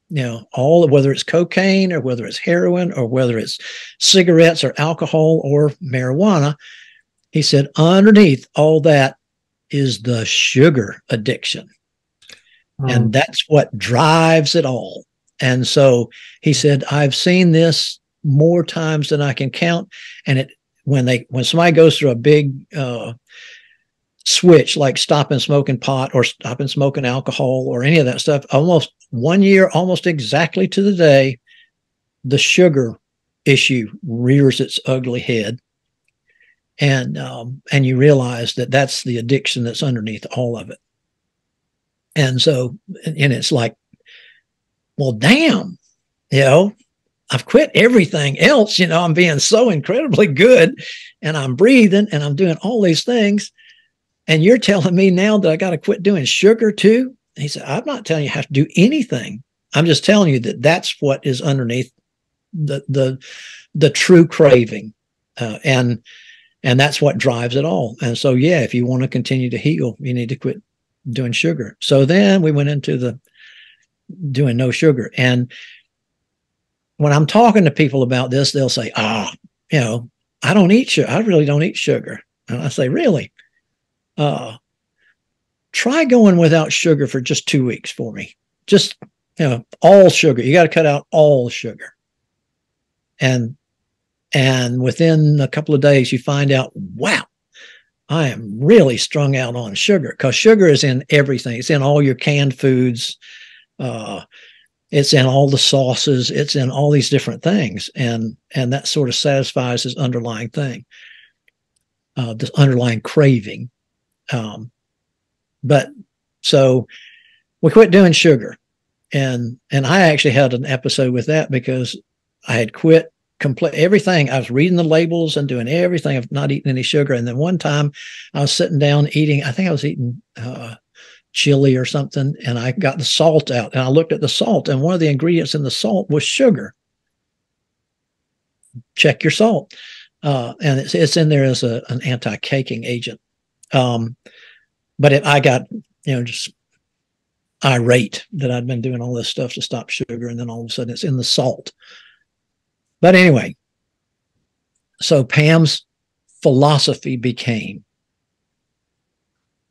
whether it's cocaine or whether it's heroin or whether it's cigarettes or alcohol or marijuana, he said, underneath all that is the sugar addiction. And that's what drives it all. And so he said, I've seen this more times than I can count. And when somebody goes through a big switch, like stopping smoking pot or stopping smoking alcohol or any of that stuff, almost 1 year, almost exactly to the day, the sugar issue rears its ugly head. And you realize that that's the addiction that's underneath all of it. And so, and it's like, well, damn, I've quit everything else. I'm being so incredibly good, and I'm breathing, and I'm doing all these things. And you're telling me now that I got to quit doing sugar too? And he said, I'm not telling you how to do anything. I'm just telling you that that's what is underneath the true craving. And that's what drives it all. And so, yeah, if you want to continue to heal, you need to quit doing sugar. So then we went into the doing no sugar. And when I'm talking to people about this, they'll say, I don't eat sugar. I really don't eat sugar. And I say, really? Try going without sugar for just 2 weeks for me. Just, all sugar. You got to cut out all sugar. And within a couple of days, you find out, wow, I am really strung out on sugar, because sugar is in everything. It's in all your canned foods. It's in all the sauces. It's in all these different things. And that sort of satisfies this underlying thing, this underlying craving. But so we quit doing sugar. And I actually had an episode with that, because I had quit everything. I was reading the labels and doing everything of not eating any sugar. And then one time I was sitting down eating, I think I was eating chili or something, and I got the salt out, and I looked at the salt, and one of the ingredients in the salt was sugar. Check your salt. And it's in there as an anti-caking agent. But I irate that I'd been doing all this stuff to stop sugar, and then all of a sudden it's in the salt. But anyway, so Pam's philosophy became,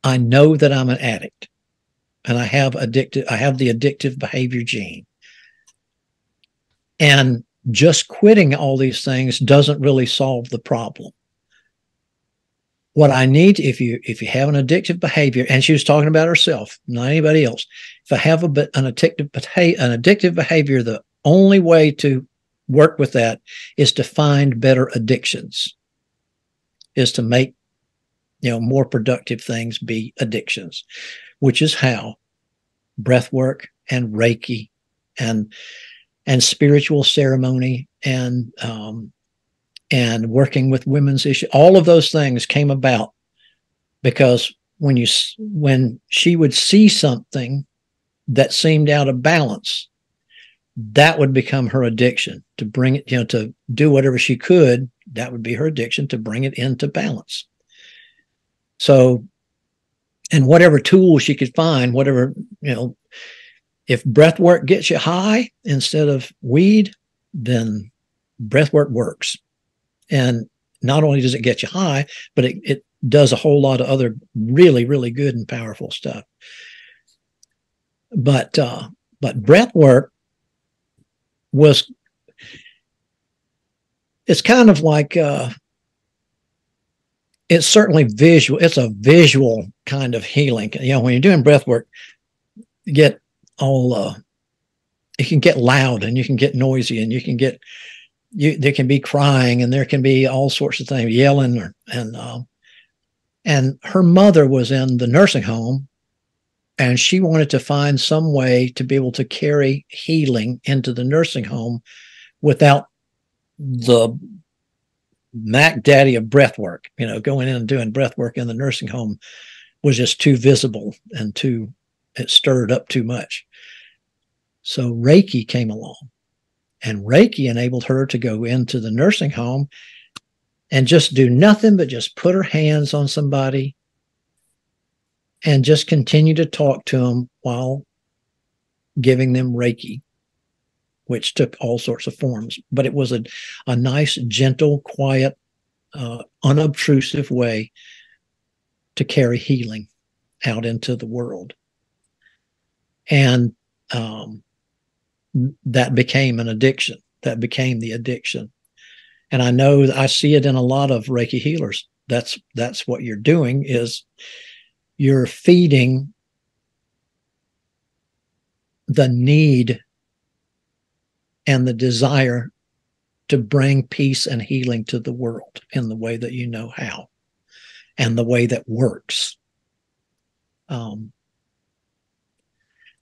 I know that I'm an addict and I have the addictive behavior gene. And just quitting all these things doesn't really solve the problem. What I need, if you have an addictive behavior, and she was talking about herself, not anybody else. If I have an addictive behavior, the only way to work with that is to find better addictions, is to make, more productive things be addictions, which is how breath work and Reiki and spiritual ceremony and working with women's issues, all of those things came about because when she would see something that seemed out of balance, that would become her addiction. To bring it, to do whatever she could, that would be her addiction, to bring it into balance. So, and whatever tool she could find, whatever, if breath work gets you high instead of weed, then breath work works. And not only does it get you high, but it does a whole lot of other really, really good and powerful stuff. But breath work it's kind of like, it's certainly visual. It's a visual kind of healing. When you're doing breath work, you get all, it can get loud and you can get noisy and there can be crying and there can be all sorts of things, yelling, and her mother was in the nursing home and she wanted to find some way to be able to carry healing into the nursing home without the Mac Daddy of breath work. Going in and doing breath work in the nursing home was just too visible and it stirred up too much. So Reiki came along, and Reiki enabled her to go into the nursing home and just do nothing but just put her hands on somebody and just continue to talk to them while giving them Reiki, which took all sorts of forms. But it was a nice, gentle, quiet, unobtrusive way to carry healing out into the world. And that became an addiction. That became the addiction. And I know I see it in a lot of Reiki healers. That's what you're doing, is you're feeding the need and the desire to bring peace and healing to the world in the way that you know how and the way that works.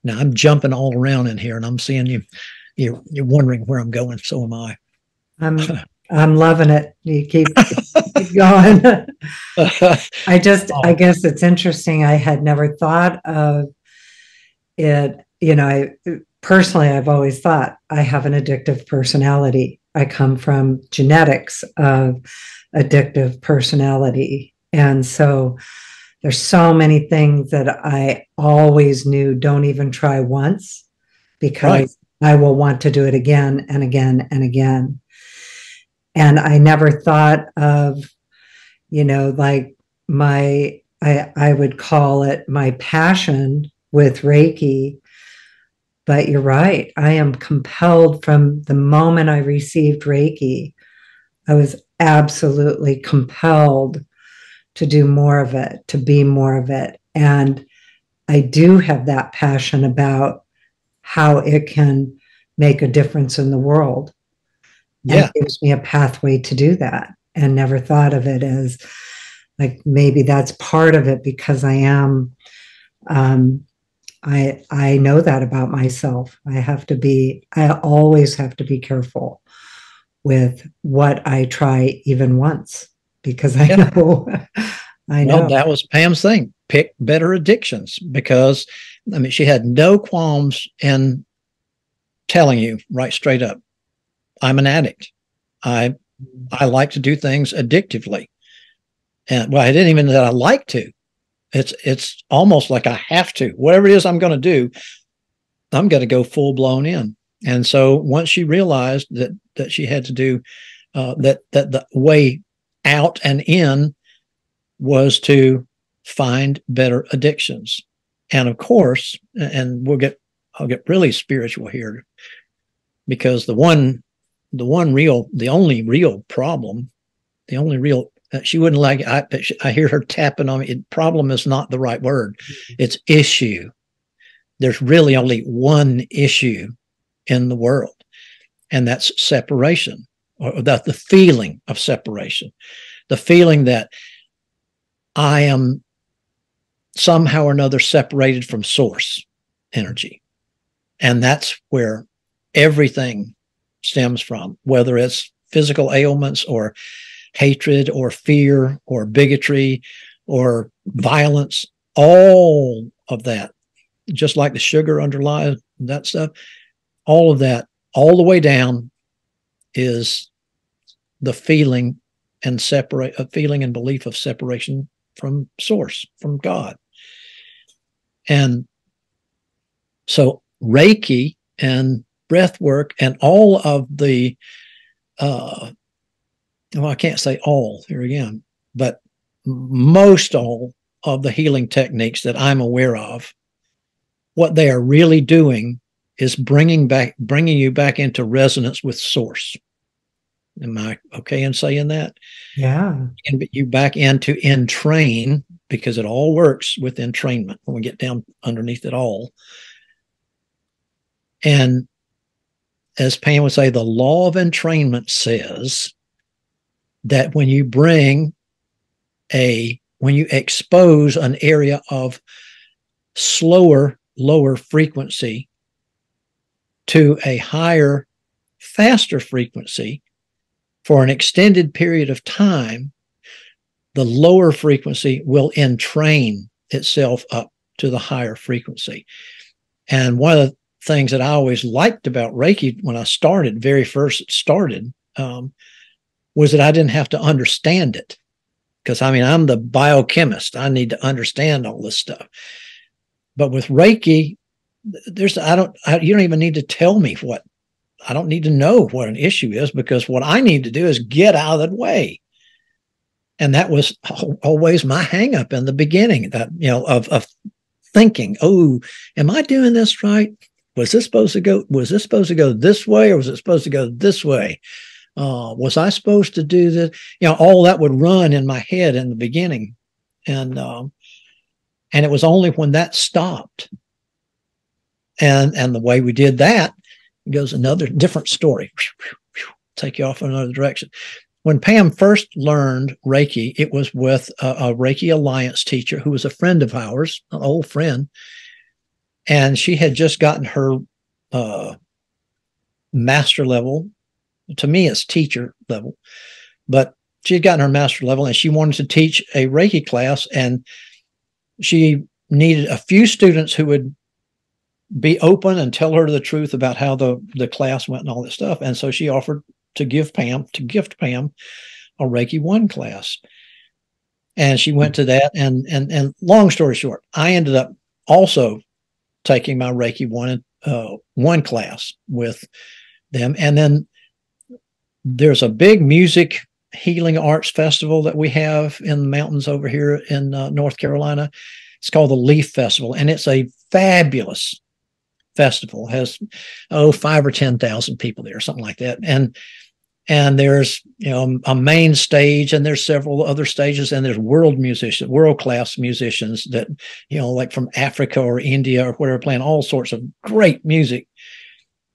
Now I'm jumping all around in here and I'm seeing you're wondering where I'm going. So am I. I'm loving it. You keep going. I guess it's interesting. I had never thought of it. Personally, I've always thought I have an addictive personality. I come from genetics of addictive personality. And so there's so many things that I always knew, don't even try once, because I will want to do it again and again and again. And I never thought of, like I would call it my passion with Reiki. But you're right. I am compelled from the moment I received Reiki. I was absolutely compelled to do more of it, to be more of it. And I do have that passion about how it can make a difference in the world. Yeah. And it gives me a pathway to do that, and never thought of it as like, maybe that's part of it, because I am, I know that about myself. I always have to be careful with what I try even once, because I know. Well, that was Pam's thing. Pick better addictions, because she had no qualms in telling you right straight up, I'm an addict. I like to do things addictively. And I didn't even that I like to. It's almost like I have to. Whatever it is I'm going to do, I'm going to go full blown in. And so once she realized that she had to do that the way out and in was to find better addictions. And of course, and I'll get really spiritual here, because the only real problem, the only real, she wouldn't like it. I hear her tapping on me. Problem is not the right word. It's issue. There's really only one issue in the world, and that's separation, or that the feeling of separation, the feeling that I am somehow or another separated from source energy. And that's where everything stems from, whether it's physical ailments or hatred or fear or bigotry or violence, all of that, just like the sugar underlies that stuff, all of that, all the way down is the feeling and feeling and belief of separation from source, from God. And so Reiki and breath work and all of the, well, I can't say all here again, but most all of the healing techniques that I'm aware of, what they are really doing is bringing you back into resonance with source. Am I okay in saying that? Yeah. And you back into entrain, because it all works with entrainment when we get down underneath it all. And as Pam would say, the law of entrainment says that when you expose an area of lower frequency to a higher, faster frequency for an extended period of time, the lower frequency will entrain itself up to the higher frequency. And one of the things that I always liked about Reiki when I very first started, was that I didn't have to understand it. Because I'm the biochemist. I need to understand all this stuff. But with Reiki, you don't even need to tell me I don't need to know what an issue is, because what I need to do is get out of the way. And that was always my hang up in the beginning, that, of thinking, oh, am I doing this right? Was this supposed to go this way, or was it supposed to go this way? Was I supposed to do this? All that would run in my head in the beginning. And it was only when that stopped, and the way we did that, goes another different story. Take you off in another direction. When Pam first learned Reiki, it was with a Reiki Alliance teacher who was a friend of ours, an old friend. And she had just gotten her master level. To me, it's teacher level. But she had gotten her master level, and she wanted to teach a Reiki class. And she needed a few students who would be open and tell her the truth about how the class went and all this stuff. And so she offered to gift Pam a Reiki 1 class. And she went to that. And long story short, I ended up also taking my Reiki 1 class with them. And then there's a big music healing arts festival that we have in the mountains over here in North Carolina. It's called the Leaf Festival, and it's a fabulous festival. It has 5,000 or 10,000 people there, something like that. And there's a main stage, and there's several other stages, and there's world-class musicians that like from Africa or India or whatever, playing all sorts of great music.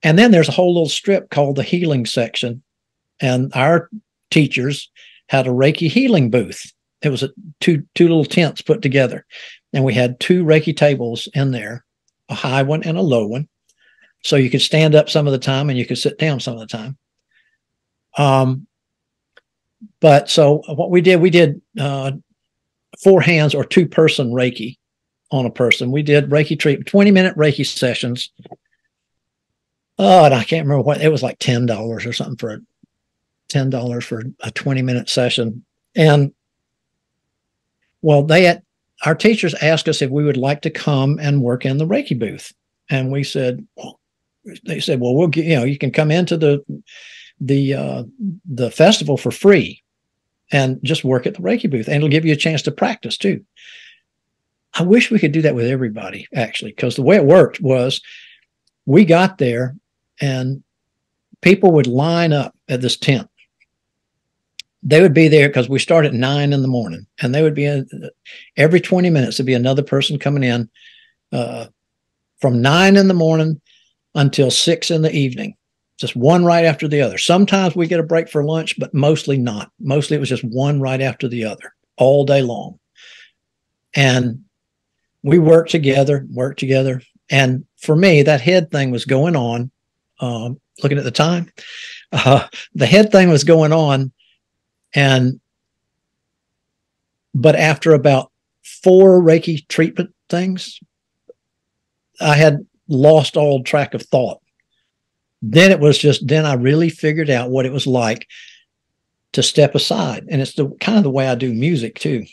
And then there's a whole little strip called the healing section, and our teachers had a Reiki healing booth. It was two little tents put together, and we had 2 Reiki tables in there, a high one and a low one. So you could stand up some of the time and you could sit down some of the time. But so what we did 4 hands or 2-person Reiki on a person. We did Reiki treatment, 20-minute Reiki sessions. Oh, and I can't remember what it was, like $10 or something for a $10 for a 20-minute session. And well, our teachers asked us if we would like to come and work in the Reiki booth. And we said, well, they said, well, we'll get, you can come into the festival for free and just work at the Reiki booth, and it'll give you a chance to practice too. I wish we could do that with everybody, actually, because the way it worked was we got there and people would line up at this tent. They would be there because we start at 9 in the morning, and they would be every 20 minutes. There'd be another person coming in from 9 in the morning until 6 in the evening, just one right after the other. Sometimes we get a break for lunch, but mostly not. Mostly it was just one right after the other all day long. And we worked together. And for me, that head thing was going on. Looking at the time, the head thing was going on. But after about 4 Reiki treatment things, I had lost all track of thought. Then I really figured out what it was like to step aside. And it's kind of the way I do music too.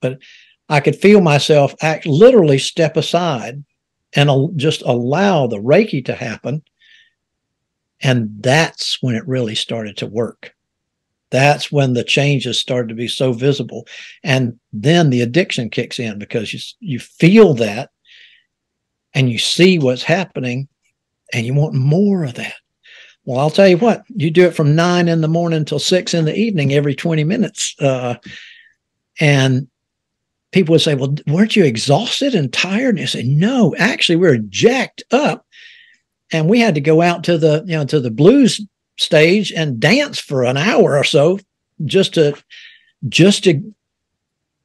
But I could feel myself literally step aside and just allow the Reiki to happen. And that's when it really started to work. That's when the changes started to be so visible. And then the addiction kicks in, because you feel that and you see what's happening and you want more of that. Well, I'll tell you what, you do it from 9 in the morning until 6 in the evening, every 20 minutes. And people would say, well, weren't you exhausted and tired? And you say, no, actually, we were jacked up. And we had to go out to the blues stage and dance for an hour or so just to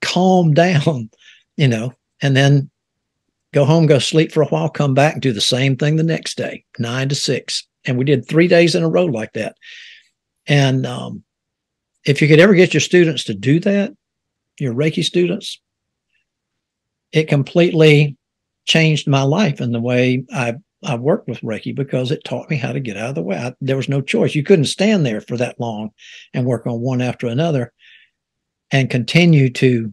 calm down, and then go home, go sleep for a while, come back and do the same thing the next day, 9 to 6. And we did 3 days in a row like that. And if you could ever get your students to do that, your Reiki students, it completely changed my life in the way I worked with Reiki, because it taught me how to get out of the way. There was no choice. You couldn't stand there for that long and work on one after another and continue to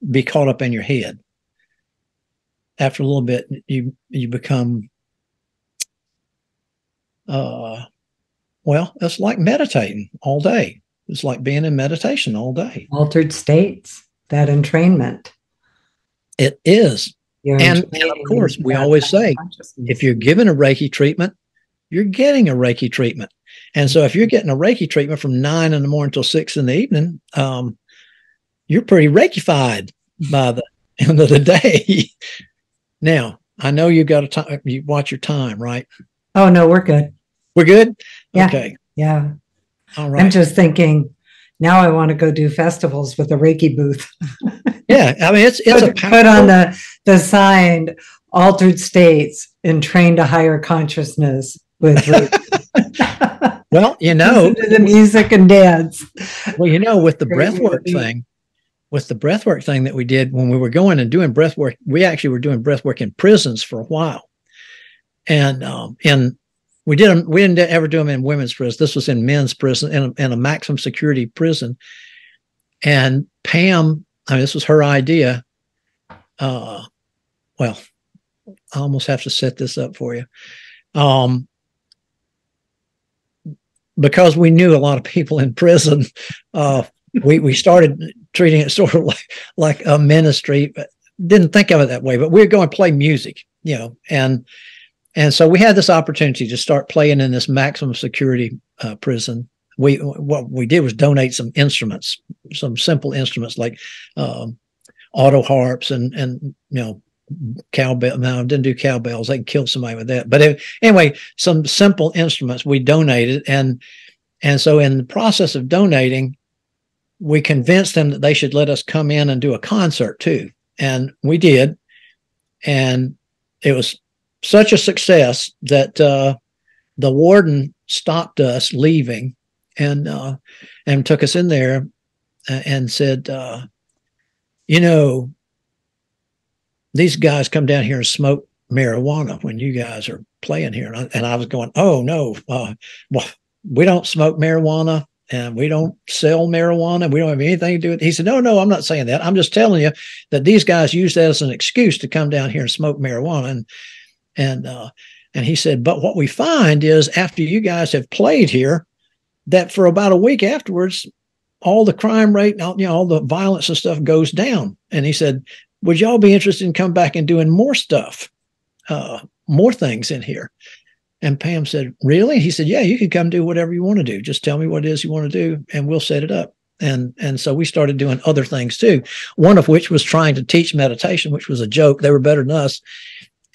be caught up in your head. After a little bit, you become, it's like meditating all day. It's like being in meditation all day. Altered states, that entrainment. It is. And of course, we always say, if you're given a Reiki treatment, you're getting a Reiki treatment. And so if you're getting a Reiki treatment from 9 in the morning till 6 in the evening, you're pretty Reikified by the end of the day. Now, I know you've got you watch your time, right? Oh, no, we're good. We're good? Yeah. Okay. Yeah. All right. I'm just thinking, now I want to go do festivals with a Reiki booth. Yeah, I mean, it's put on the sign, altered states and trained to higher consciousness with Reiki. Well, listen to the music and dance. Well, with the breathwork thing that we did when we were going and doing breathwork, we actually were doing breathwork in prisons for a while. And we didn't ever do them in women's prison. This was in men's prison, in a maximum security prison. And Pam, this was her idea. I almost have to set this up for you. Because we knew a lot of people in prison, we started treating it sort of like a ministry, but didn't think of it that way. But we were going to play music, and so we had this opportunity to start playing in this maximum security prison. What we did was donate some instruments, some simple instruments like auto harps and cowbell. No, I didn't do cowbells. They can kill somebody with that. But anyway, some simple instruments we donated, and so in the process of donating, we convinced them that they should let us come in and do a concert too, and we did, and it was such a success that the warden stopped us leaving and took us in there and said, these guys come down here and smoke marijuana when you guys are playing here. And I was going, oh, no, well, we don't smoke marijuana. and we don't sell marijuana. We don't have anything to do with it. He said, no, I'm not saying that. I'm just telling you that these guys use that as an excuse to come down here and smoke marijuana. And he said, but what we find is after you guys have played here, that for about a week afterwards, all the crime rate, all the violence and stuff goes down. And he said, would y'all be interested in coming back and doing more stuff, more things in here? And Pam said, really? He said, yeah, you can come do whatever you want to do. Just tell me what it is you want to do and we'll set it up. And so we started doing other things too. One of which was trying to teach meditation, which was a joke. They were better than us.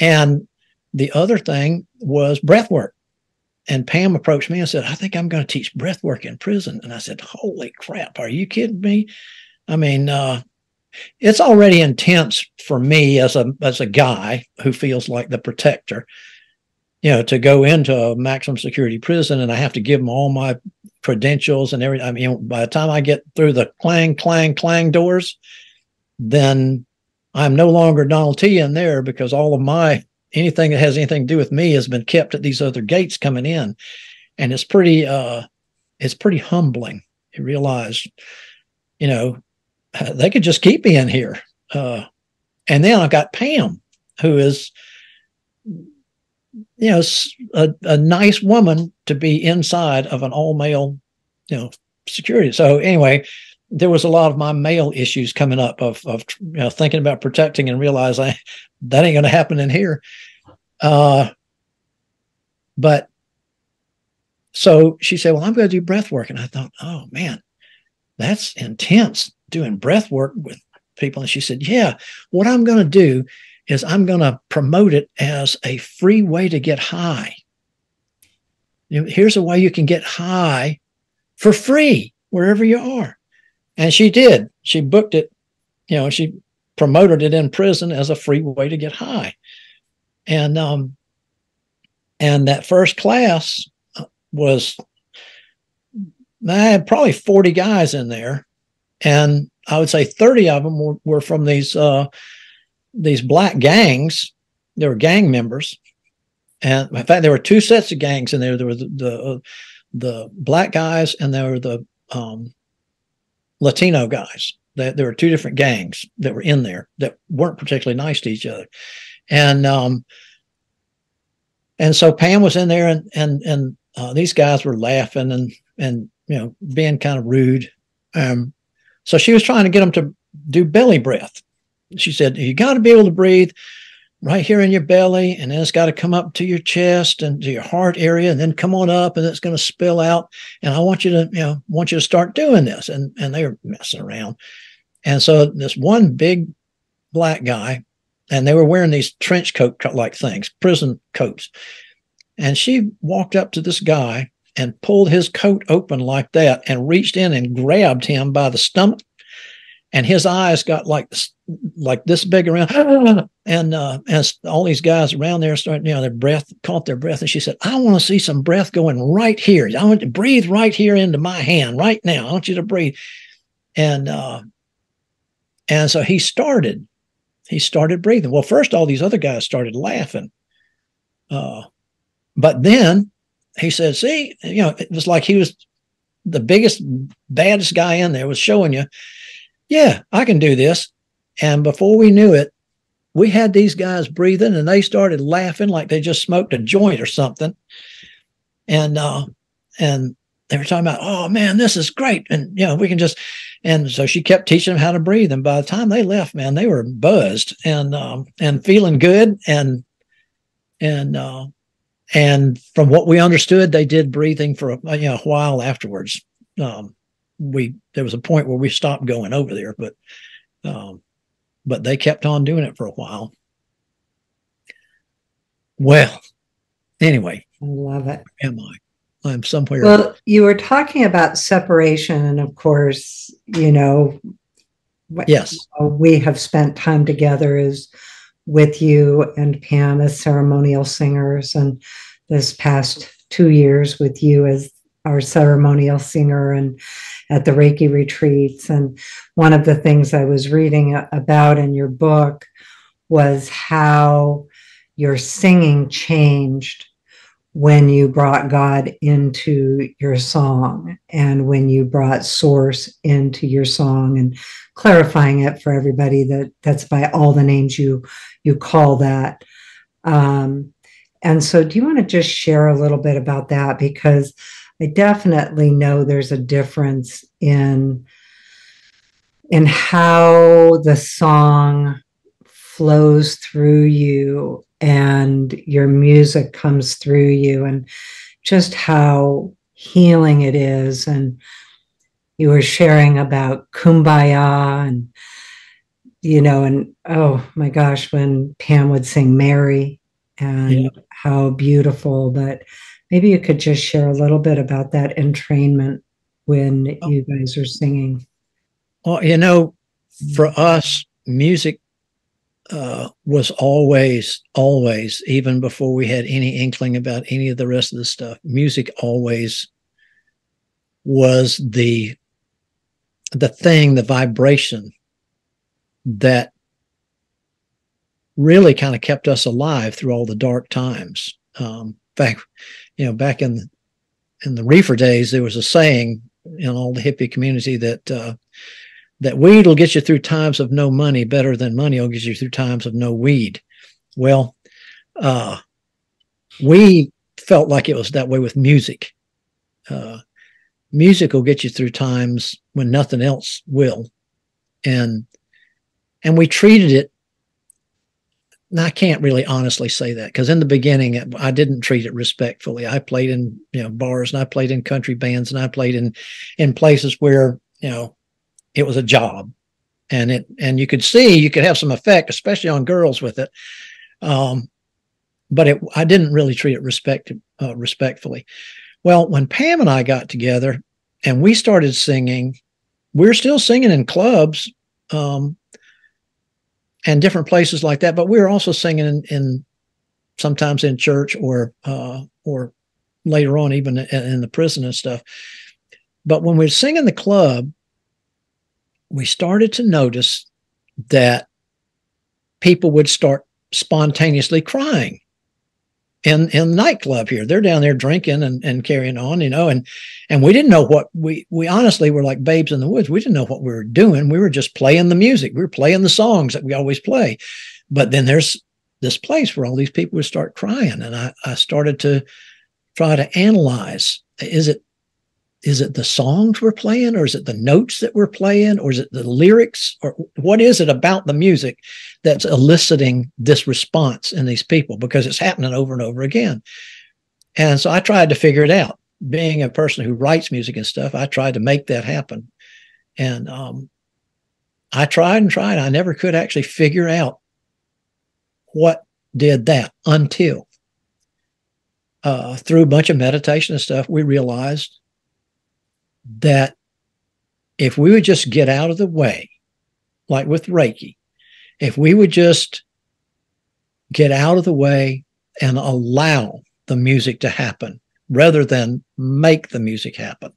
And the other thing was breath work. And Pam approached me and said, I think I'm going to teach breath work in prison. And I said, holy crap, are you kidding me? I mean, it's already intense for me as a guy who feels like the protector, to go into a maximum security prison and I have to give them all my credentials and everything. I mean, by the time I get through the clang, clang, clang doors, then I'm no longer Donald T in there because all of anything that has anything to do with me has been kept at these other gates coming in. And it's pretty humbling. You realize, they could just keep me in here. And then I've got Pam, who is, a nice woman to be inside of an all male, security. So anyway, there was a lot of my male issues coming up of thinking about protecting and realize that ain't going to happen in here. But so she said, well, I'm going to do breath work. And I thought, oh man, that's intense doing breath work with people. And she said, yeah, what I'm going to do is I'm going to promote it as a free way to get high. Here's a way you can get high for free wherever you are. And she did. She booked it. She promoted it in prison as a free way to get high. And that first class was, I had probably 40 guys in there. And I would say 30 of them were from these black gangs. They were gang members. And in fact, there were two sets of gangs in there. There were the black guys and there were the Latino guys. There were two different gangs that were in there that weren't particularly nice to each other. And so Pam was in there and these guys were laughing and being kind of rude. So she was trying to get them to do belly breath. She said, you got to be able to breathe right here in your belly, and then it's got to come up to your chest and to your heart area, and then come on up, and it's going to spill out. And I want you to start doing this. And they were messing around. And so this one big black guy, and they were wearing these trench coat like things, prison coats. And she walked up to this guy and pulled his coat open like that and reached in and grabbed him by the stomach. And his eyes got like this big around, and all these guys around there started, their breath caught their breath. And she said, I want to see some breath going right here. I want to breathe right here into my hand right now. I want you to breathe. And so he started breathing. Well, first, all these other guys started laughing. But then he said, see, it was like he was the biggest, baddest guy in there, was showing you, yeah, I can do this. And before we knew it, we had these guys breathing and they started laughing like they just smoked a joint or something. And they were talking about, oh man, this is great. And, we can just, and so she kept teaching them how to breathe. And by the time they left, man, they were buzzed and feeling good. And from what we understood, they did breathing for a while afterwards. There was a point where we stopped going over there, but they kept on doing it for a while. Well, anyway, I love it. Where am I? I'm somewhere. Well, you were talking about separation, and of course, yes, we have spent time together with you and Pam as ceremonial singers, and this past 2 years with you as our ceremonial singer and at the Reiki retreats. And one of the things I was reading about in your book was how your singing changed when you brought God into your song and when you brought source into your song, and clarifying it for everybody that that's by all the names you call that. And so do you want to just share a little bit about that? Because I definitely know there's a difference in how the song flows through you and your music comes through you, and just how healing it is. And you were sharing about Kumbaya, and and oh my gosh, when Pam would sing Mary, and how beautiful. But maybe you could just share a little bit about that entrainment when you guys are singing. Well, for us, music was always, even before we had any inkling about any of the rest of the stuff, music always was the thing, the vibration that really kind of kept us alive through all the dark times. Back in the reefer days, there was a saying in all the hippie community that weed will get you through times of no money better than money will get you through times of no weed. Well, we felt like it was that way with music. Music will get you through times when nothing else will. And we treated it, and I can't really honestly say that, because in the beginning, I didn't treat it respectfully. I played in bars, and I played in country bands, and I played in places where it was a job, and you could see you could have some effect, especially on girls with it. But I didn't really treat it respectfully. Well, when Pam and I got together and we started singing, we're still singing in clubs and different places like that, but we were also singing in sometimes in church or later on even in the prison and stuff. But when we were singing in the club, we started to notice that people would start spontaneously crying in the nightclub here. They're down there drinking and carrying on, and we didn't know what we honestly were like babes in the woods. We didn't know what we were doing. We were just playing the music. We were playing the songs that we always play. But then there's this place where all these people would start crying. And I started to try to analyze, is it the songs we're playing, or is it the notes that we're playing, or is it the lyrics, or what is it about the music that's eliciting this response in these people? Because it's happening over and over again. And so I tried to figure it out. Being a person who writes music and stuff, I tried to make that happen. And I tried and tried. I never could actually figure out what did that until through a bunch of meditation and stuff, we realized that if we would just get out of the way, like with Reiki, if we would just get out of the way and allow the music to happen rather than make the music happen,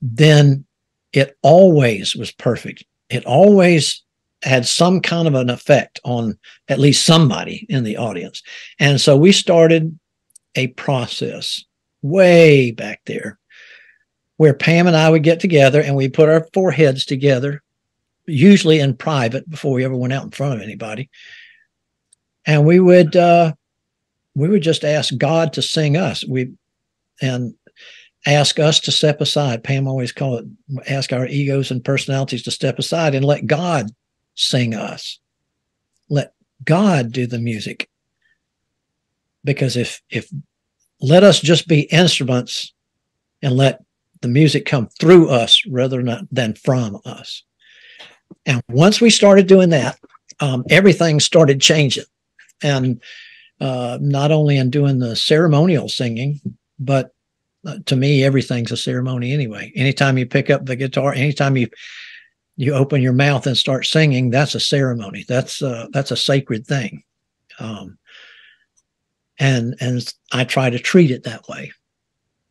then it always was perfect. It always had some kind of an effect on at least somebody in the audience. And so we started a process way back there where Pam and I would get together and we put our foreheads together, usually in private before we ever went out in front of anybody. And we would just ask God to sing us. And ask us to step aside. Pam always ask our egos and personalities to step aside and let God sing us. Let God do the music. Because if let us just be instruments and let the music come through us rather than from us. And once we started doing that, everything started changing. And not only in doing the ceremonial singing, but to me, everything's a ceremony anyway. Anytime you pick up the guitar, anytime you open your mouth and start singing, that's a ceremony. That's a sacred thing. And I try to treat it that way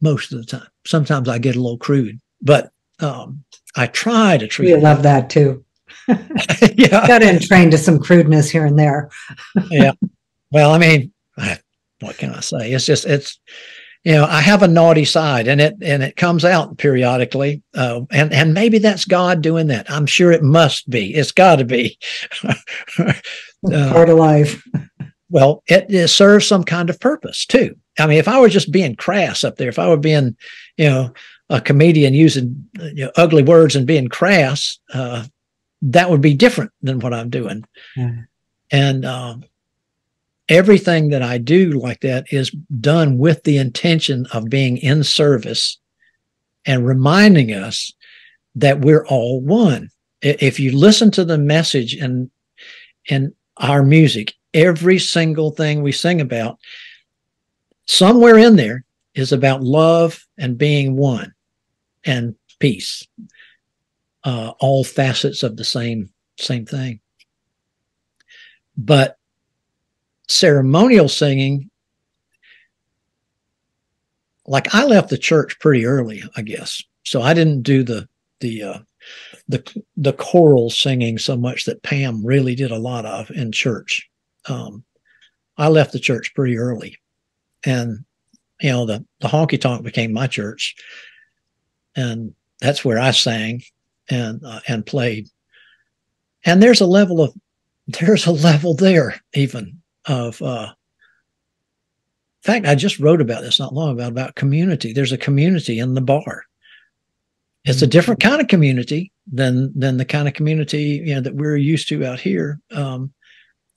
most of the time. Sometimes I get a little crude, but I try to treat it. We love that too. Yeah. Got to entrain to some crudeness here and there. Yeah. Well, I mean, what can I say? It's I have a naughty side, and it comes out periodically, and maybe that's God doing that. I'm sure it must be. It's got to be Part of life. Well, it serves some kind of purpose too. I mean, if I were just being crass up there, if I were being, a comedian using ugly words and being crass, that would be different than what I'm doing. Yeah. And everything that I do like that is done with the intention of being in service and reminding us that we're all one. If you listen to the message in our music, every single thing we sing about, somewhere in there is about love and being one and peace, all facets of the same thing. But ceremonial singing, like I left the church pretty early, I guess. So I didn't do the choral singing so much that Pam really did a lot of in church. I left the church pretty early, and the honky tonk became my church, and that's where I sang and played. And there's a level there even of in fact, I just wrote about this not long about community. There's a community in the bar. It's a different kind of community than the kind of community that we're used to out here.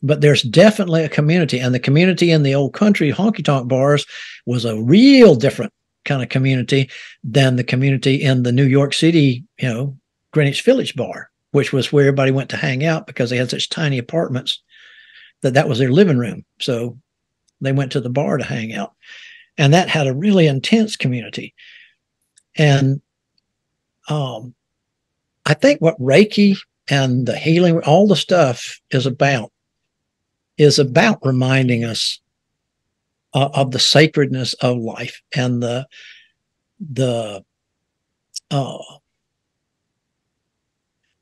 But there's definitely a community, and the community in the old country honky-tonk bars was a real different kind of community than the community in the New York City, Greenwich Village bar, which was where everybody went to hang out because they had such tiny apartments that was their living room. So they went to the bar to hang out, and that had a really intense community. And I think what Reiki and the healing, all the stuff is about reminding us of the sacredness of life and to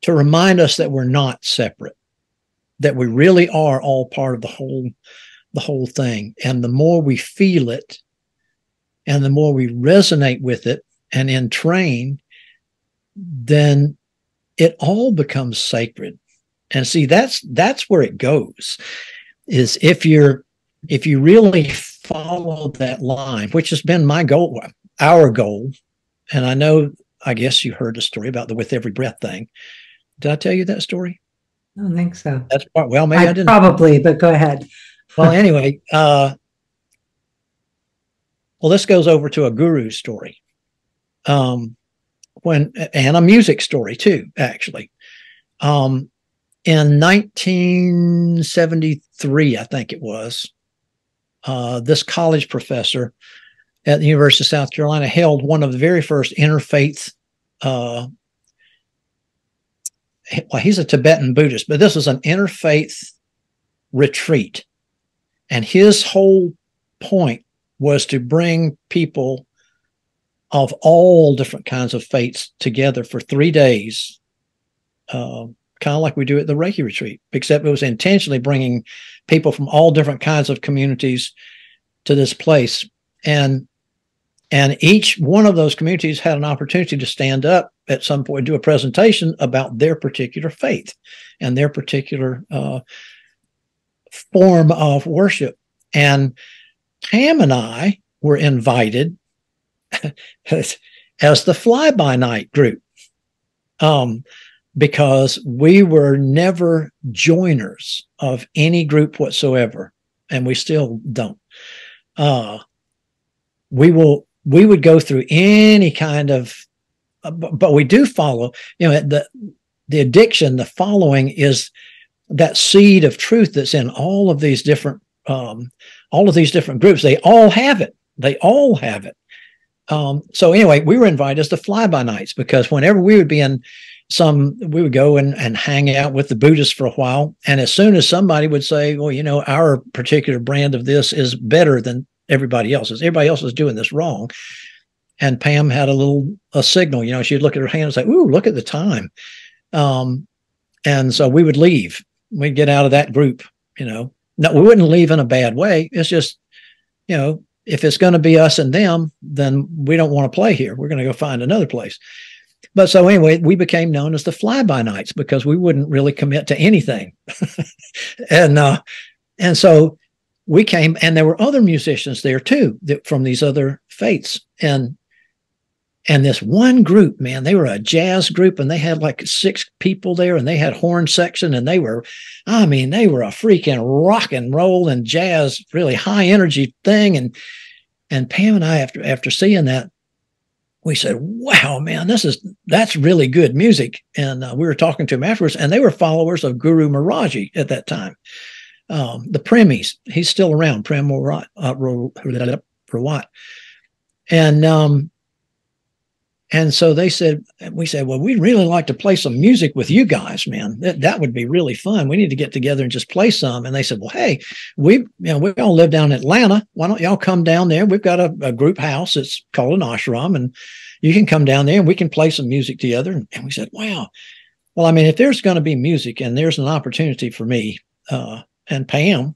remind us that we're not separate, that we really are all part of the whole thing. And the more we feel it and the more we resonate with it and entrain, then it all becomes sacred. And see, that's where it goes, is if you really follow that line, which has been my goal, our goal. And I guess you heard the story about the with every breath thing. Did I tell you that story? I don't think so. That's part, well, maybe I didn't. Probably, but go ahead. Well, anyway, this goes over to a guru story. And a music story too, actually. In 1973, I think it was, this college professor at the University of South Carolina held one of the very first interfaith, he's a Tibetan Buddhist, but this was an interfaith retreat. And his whole point was to bring people of all different kinds of faiths together for 3 days, kind of like we do at the Reiki retreat, except it was intentionally bringing people from all different kinds of communities to this place. And each one of those communities had an opportunity to stand up at some point and do a presentation about their particular faith and their particular form of worship. And Pam and I were invited as the fly-by-night group, because we were never joiners of any group whatsoever, and we still don't. We would go through any kind of, but we do follow, the addiction, the following is that seed of truth that's in all of these different groups. They all have it. So anyway, we were invited as the fly-by-nights, because whenever we would be in we would go and hang out with the Buddhists for a while. And as soon as somebody would say, well, our particular brand of this is better than everybody else's. Everybody else is doing this wrong. And Pam had a signal, she'd look at her hand and say, ooh, look at the time. And so we would leave. We'd get out of that group, No, we wouldn't leave in a bad way. It's just if it's going to be us and them, then we don't want to play here. We're going to go find another place. But so anyway, we became known as the fly-by-nights because we wouldn't really commit to anything. And so we came, and there were other musicians there too, from these other faiths. And this one group, man, they were a jazz group, and they had like 6 people there, and they had horn section, and they were a freaking rock and roll and jazz, really high energy thing. And Pam and I, after seeing that, we said, wow, man, that's really good music. And we were talking to them afterwards, and they were followers of Guru Maharaji at that time. The Premies, he's still around, Prem Rawat. And so we said, well, we'd really like to play some music with you guys, man. That would be really fun. We need to get together and just play some. And they said, well, hey, we all live down in Atlanta. Why don't y'all come down there? We've got a group house. It's called an ashram, and you can come down there and we can play some music together. And we said, wow. Well, I mean, if there's going to be music and there's an opportunity for me and Pam,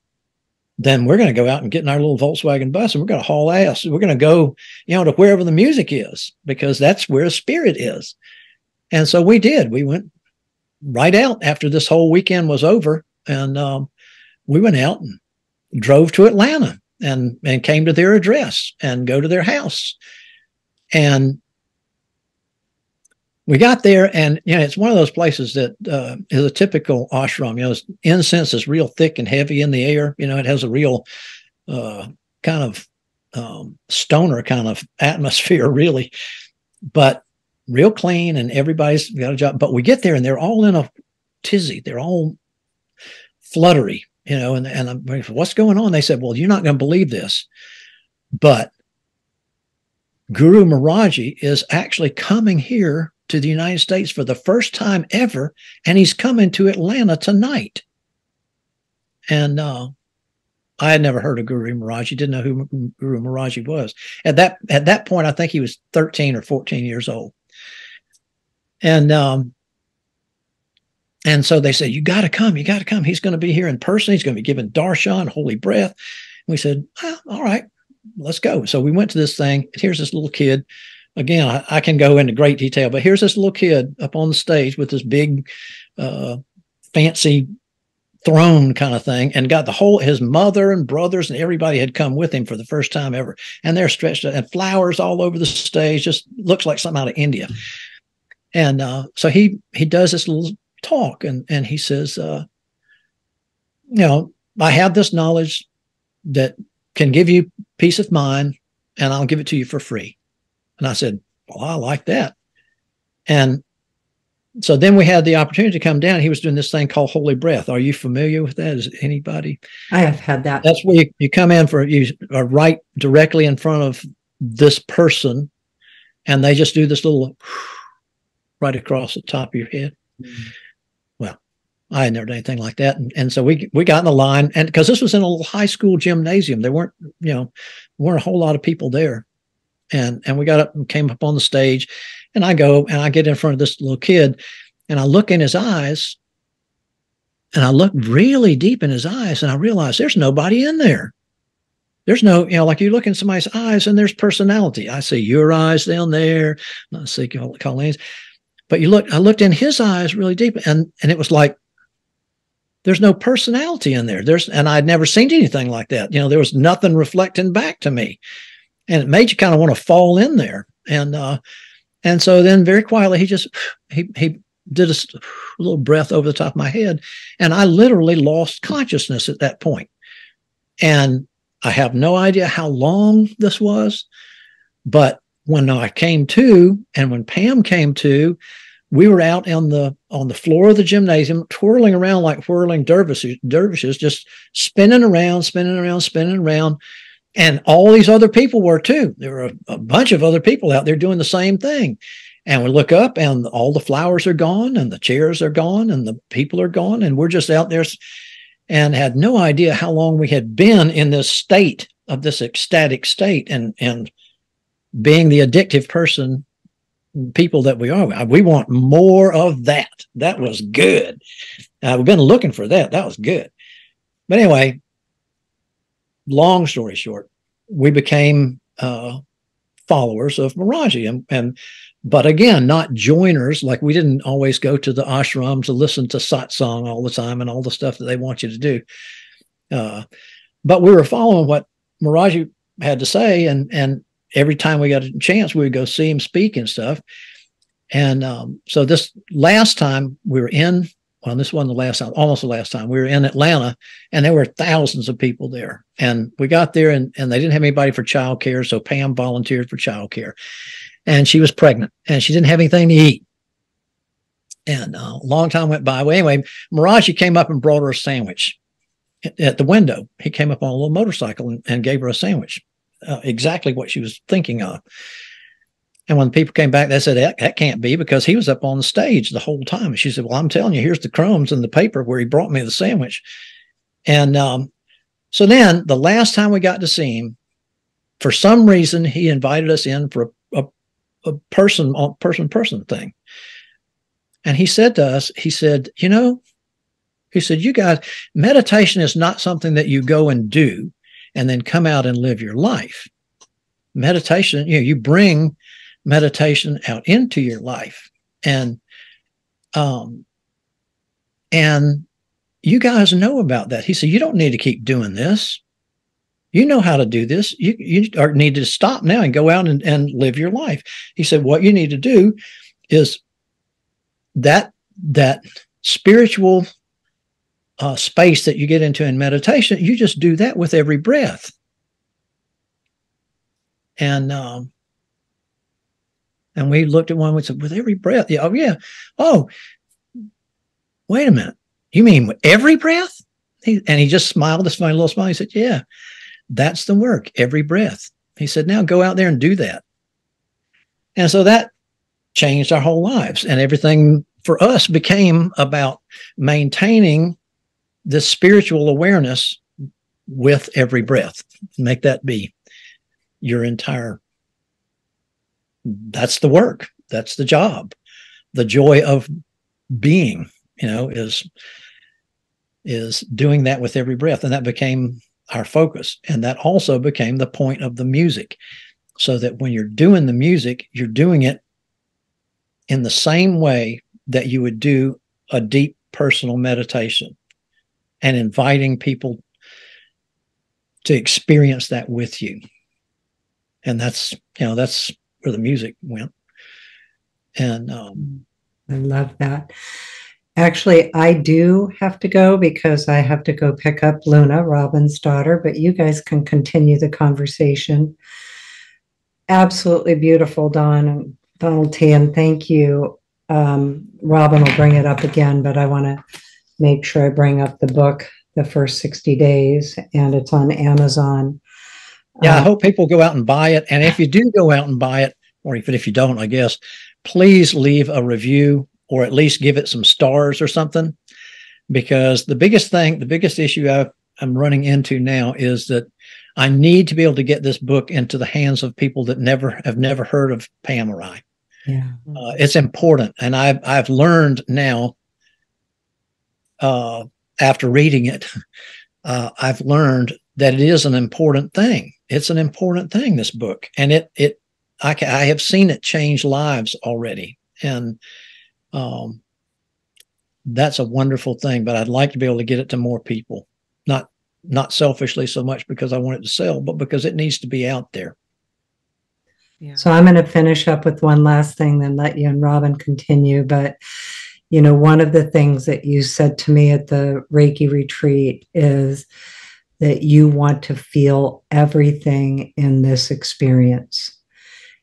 then we're going to go out and get in our little Volkswagen bus, and we're going to haul ass. We're going to go, to wherever the music is, because that's where spirit is. And so we did. We went right out after this whole weekend was over, and we went out and drove to Atlanta and came to their address and go to their house. And we got there, and it's one of those places that is a typical ashram. Incense is real thick and heavy in the air. It has a real kind of stoner kind of atmosphere, really, but real clean, and everybody's got a job. But we get there, and they're all in a tizzy. They're all fluttery, And I'm like, what's going on? They said, well, you're not going to believe this, but Guru Maharaji is actually coming here to the United States for the first time ever, and he's coming to Atlanta tonight. And I had never heard of Guru Maharaji, didn't know who Guru Maharaji was. At that point, I think he was 13 or 14 years old. And so they said, you got to come. He's going to be here in person. He's going to be giving darshan, holy breath. And we said, well, all right, let's go. So we went to this thing. Here's this little kid. Again, I can go into great detail, but here's this little kid up on the stage with this big, fancy throne kind of thing, and got his mother and brothers and everybody had come with him for the first time ever. And they're stretched out, and flowers all over the stage, just looks like something out of India. And so he does this little talk, and he says, I have this knowledge that can give you peace of mind, and I'll give it to you for free. And I said, well, I like that. And so then we had the opportunity to come down. He was doing this thing called holy breath. Are you familiar with that? Is anybody? I have had that. That's where you come in you are right directly in front of this person, and they just do this little right across the top of your head. Mm-hmm. Well, I had never done anything like that. And so we got in the line, and because this was in a little high school gymnasium, there weren't a whole lot of people there. And we got up and came up on the stage, and I go and I get in front of this little kid, and I look in his eyes, and I look really deep in his eyes, and I realize there's nobody in there. There's no, like you look in somebody's eyes and there's personality. I see your eyes down there. I see Colleen's, but I looked in his eyes really deep, and it was like, there's no personality in there. And I'd never seen anything like that. There was nothing reflecting back to me. And it made you kind of want to fall in there. And so then very quietly, he did a little breath over the top of my head. And I literally lost consciousness at that point. And I have no idea how long this was. But when I came to, and when Pam came to, we were out on the floor of the gymnasium, twirling around like whirling dervishes, just spinning around. And all these other people were too. There were a bunch of other people out there doing the same thing. And we look up, and all the flowers are gone, and the chairs are gone, and the people are gone. And we're just out there, and had no idea how long we had been in this state of this ecstatic state, and being the addictive people that we are. We want more of that. That was good. We've been looking for that. That was good. But anyway, long story short, we became followers of Maharaji, but again, not joiners. Like, we didn't always go to the ashram to listen to satsang all the time and all the stuff that they want you to do. But we were following what Maharaji had to say, and every time we got a chance, we would go see him speak and stuff. And so this last time we were in, well, this wasn't the last time, almost the last time, we were in Atlanta, and there were thousands of people there. And we got there, and they didn't have anybody for childcare, so Pam volunteered for childcare. And she was pregnant, and she didn't have anything to eat. And a long time went by. Well, anyway, Maharaji came up and brought her a sandwich at the window. He came up on a little motorcycle and gave her a sandwich, exactly what she was thinking of. And when the people came back, they said, that can't be, because he was up on the stage the whole time. And she said, well, I'm telling you, here's the crumbs in the paper where he brought me the sandwich. And so then the last time we got to see him, for some reason, he invited us in for a person thing. And he said to us, he said, you guys, meditation is not something that you go and do and then come out and live your life. Meditation, you bring meditation out into your life. And you guys know about that. He said, you don't need to keep doing this. You know how to do this. You need to stop now and go out and live your life. He said, what you need to do is that spiritual space that you get into in meditation, you just do that with every breath. And we looked at one, we said, with every breath? Yeah, oh, yeah. Oh, wait a minute. You mean with every breath? And he just smiled, this funny little smile. He said, yeah, that's the work, every breath. He said, now go out there and do that. And so that changed our whole lives. And everything for us became about maintaining this spiritual awareness with every breath. Make that be your entire, that's the work. That's the job. The joy of being, is doing that with every breath. And that became our focus. And that also became the point of the music. So that when you're doing the music, you're doing it in the same way that you would do a deep personal meditation, and inviting people to experience that with you. And that's where the music went. And I love that. Actually, I do have to go because I have to go pick up Luna, Robyn's daughter, but you guys can continue the conversation. Absolutely beautiful, Donald T. And thank you. Robyn will bring it up again, but I want to make sure I bring up the book, The First 60 Days, and it's on Amazon. Yeah, I hope people go out and buy it. And if you do go out and buy it, or even if you don't, I guess, please leave a review, or at least give it some stars or something. Because the biggest issue I'm running into now is that I need to be able to get this book into the hands of people that have never heard of Pam or I. Yeah. It's important. And I've learned now, after reading it, I've learned that it is an important thing. It's an important thing, this book. And I have seen it change lives already. And that's a wonderful thing, but I'd like to be able to get it to more people, not selfishly so much because I want it to sell, but because it needs to be out there. Yeah. So I'm going to finish up with one last thing, then let you and Robyn continue. But, one of the things that you said to me at the Reiki retreat is that you want to feel everything in this experience.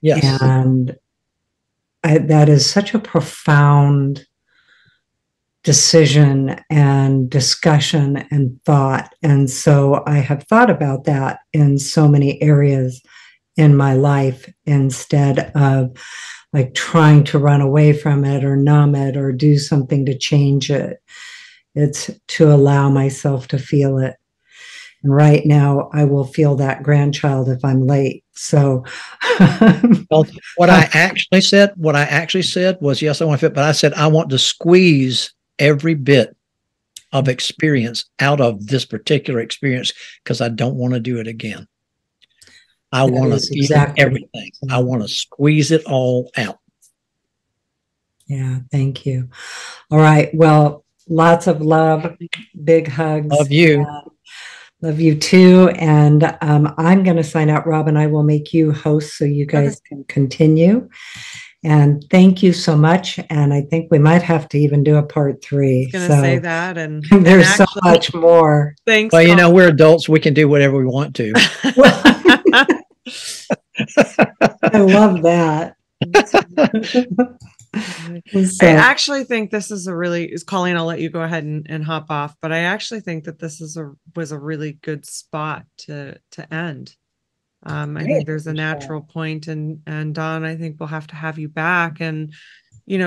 Yes. And that is such a profound decision and discussion and thought. And so I have thought about that in so many areas in my life, instead of like trying to run away from it or numb it or do something to change it. It's to allow myself to feel it. And right now I will feel that grandchild if I'm late. So well, what I actually said was, yes, I want to fit, but I said, I want to squeeze every bit of experience out of this particular experience because I don't want to do it again. I want to is feel exactly. everything. I want to squeeze it all out. Yeah, thank you. All right. Well, lots of love, big hugs. Love you. Love you too. And I'm going to sign out, Robyn. I will make you host so you guys can continue. And thank you so much. And I think we might have to even do a part 3. I was going to say that. And there's actually, so much more. Thanks. Well, you know, we're adults. We can do whatever we want to. I love that. I actually think this is Colleen, I'll let you go ahead and hop off, but I actually think that this was a really good spot to end. I think there's a natural point, and Don, I think we'll have to have you back and,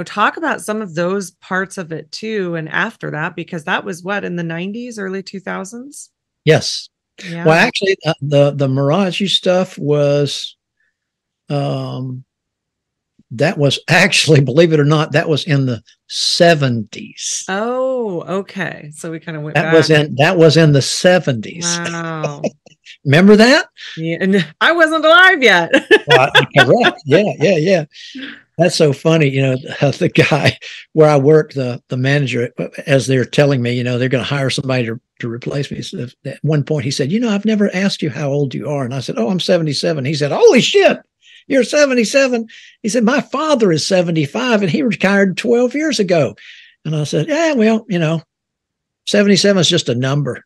talk about some of those parts of it too. And after that, because that was what, in the 90s, early 2000s? Yes. Yeah. Well, actually, the Mirage stuff was, that was actually, believe it or not, that was in the 70s. Oh, okay. So we kind of went that back. That was in the 70s. Wow. Remember that? Yeah, and I wasn't alive yet. Correct. Yeah. That's so funny. The guy where I work, the manager, as they're telling me, they're going to hire somebody to replace me. So at one point he said, I've never asked you how old you are. And I said, oh, I'm 77. He said, holy shit, you're 77. He said, my father is 75 and he retired 12 years ago. And I said, yeah, well, 77 is just a number.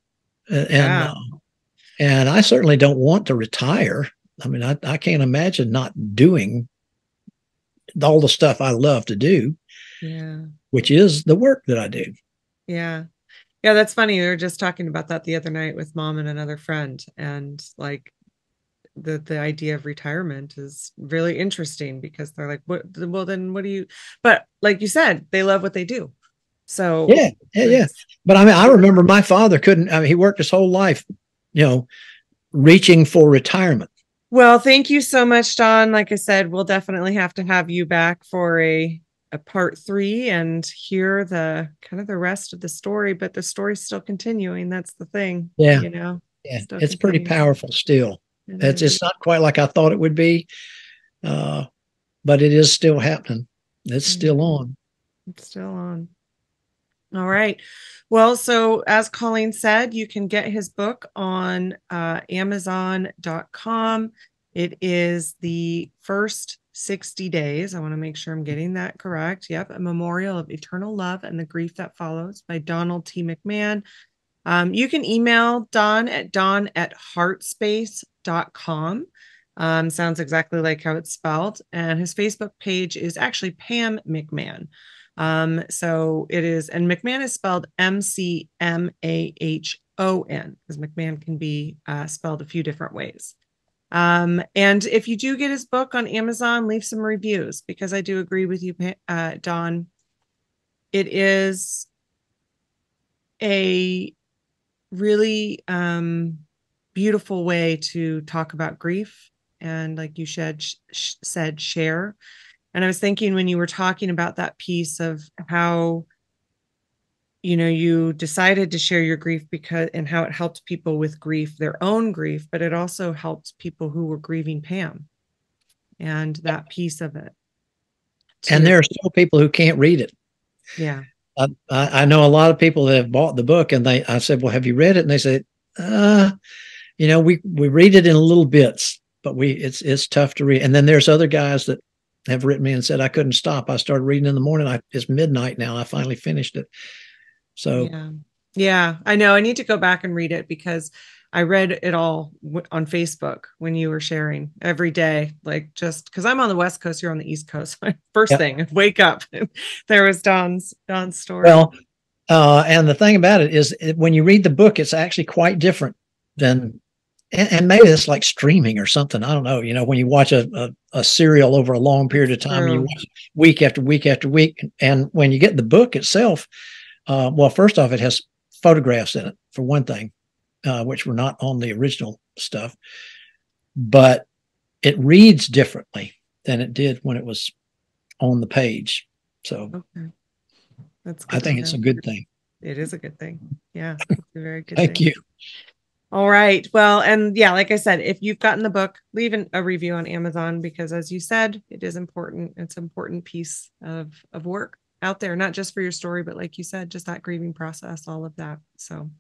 And I certainly don't want to retire. I mean, I can't imagine not doing all the stuff I love to do, which is the work that I do. Yeah, that's funny. We were just talking about that the other night with Mom and another friend, and like the idea of retirement is really interesting because they're like, what? Well, then what do you? But like you said, they love what they do. So yeah. But I mean, I remember my father couldn't. I mean, he worked his whole life, reaching for retirement. Well, thank you so much, Don. Like I said, we'll definitely have to have you back for a part 3 and hear the kind of the rest of the story, but the story's still continuing. That's the thing. Yeah. Yeah. It's pretty powerful still. It's not quite like I thought it would be, but it is still happening. It's still on. It's still on. All right. Well, so as Colleen said, you can get his book on Amazon.com. It is the first 60 days. I want to make sure I'm getting that correct. Yep. A Memorial of Eternal Love and the Grief That Follows by Donald T. McMahon. You can email Don at don@heartspace.com. Sounds exactly like how it's spelled. And his Facebook page is actually Pam McMahon. So it is, and McMahon is spelled McMahon, because McMahon can be spelled a few different ways. And if you do get his book on Amazon, leave some reviews, because I do agree with you, Don. It is a really beautiful way to talk about grief, and like you said, share. And I was thinking when you were talking about that piece of how, you decided to share your grief and how it helped people with grief, their own grief, but it also helped people who were grieving Pam, and that piece of it. And there are still people who can't read it. Yeah. I know a lot of people that have bought the book, and I said, well, have you read it? And they said, we read it in little bits, but it's tough to read. And then there's other guys that have written me and said, I couldn't stop. I started reading in the morning. It's midnight now. I finally finished it. So yeah, I know. I need to go back and read it, because I read it all on Facebook when you were sharing every day, like, just because I'm on the West Coast, you're on the East Coast. First thing, wake up. There was Don's story. Well, and the thing about it is, when you read the book, it's actually quite different than, and maybe it's like streaming or something. I don't know. When you watch a serial over a long period of time, you watch week after week after week. And when you get the book itself, well, first off, it has photographs in it, for one thing, which were not on the original stuff, but it reads differently than it did when it was on the page. So that's good. I think it's a good thing. It is a good thing. Yeah, it's a very good Thank thing. you. All right. Well, and yeah, like I said, if you've gotten the book, leave a review on Amazon, because as you said, it is important. It's an important piece of work out there, not just for your story, but like you said, just that grieving process, all of that. So,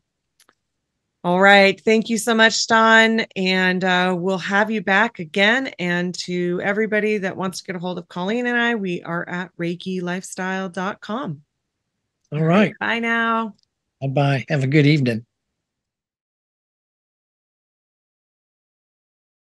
all right. Thank you so much, Don. And we'll have you back again. And to everybody that wants to get a hold of Colleen and I, we are at ReikiLifestyle.com. All right. Bye now. Bye-bye. Have a good evening.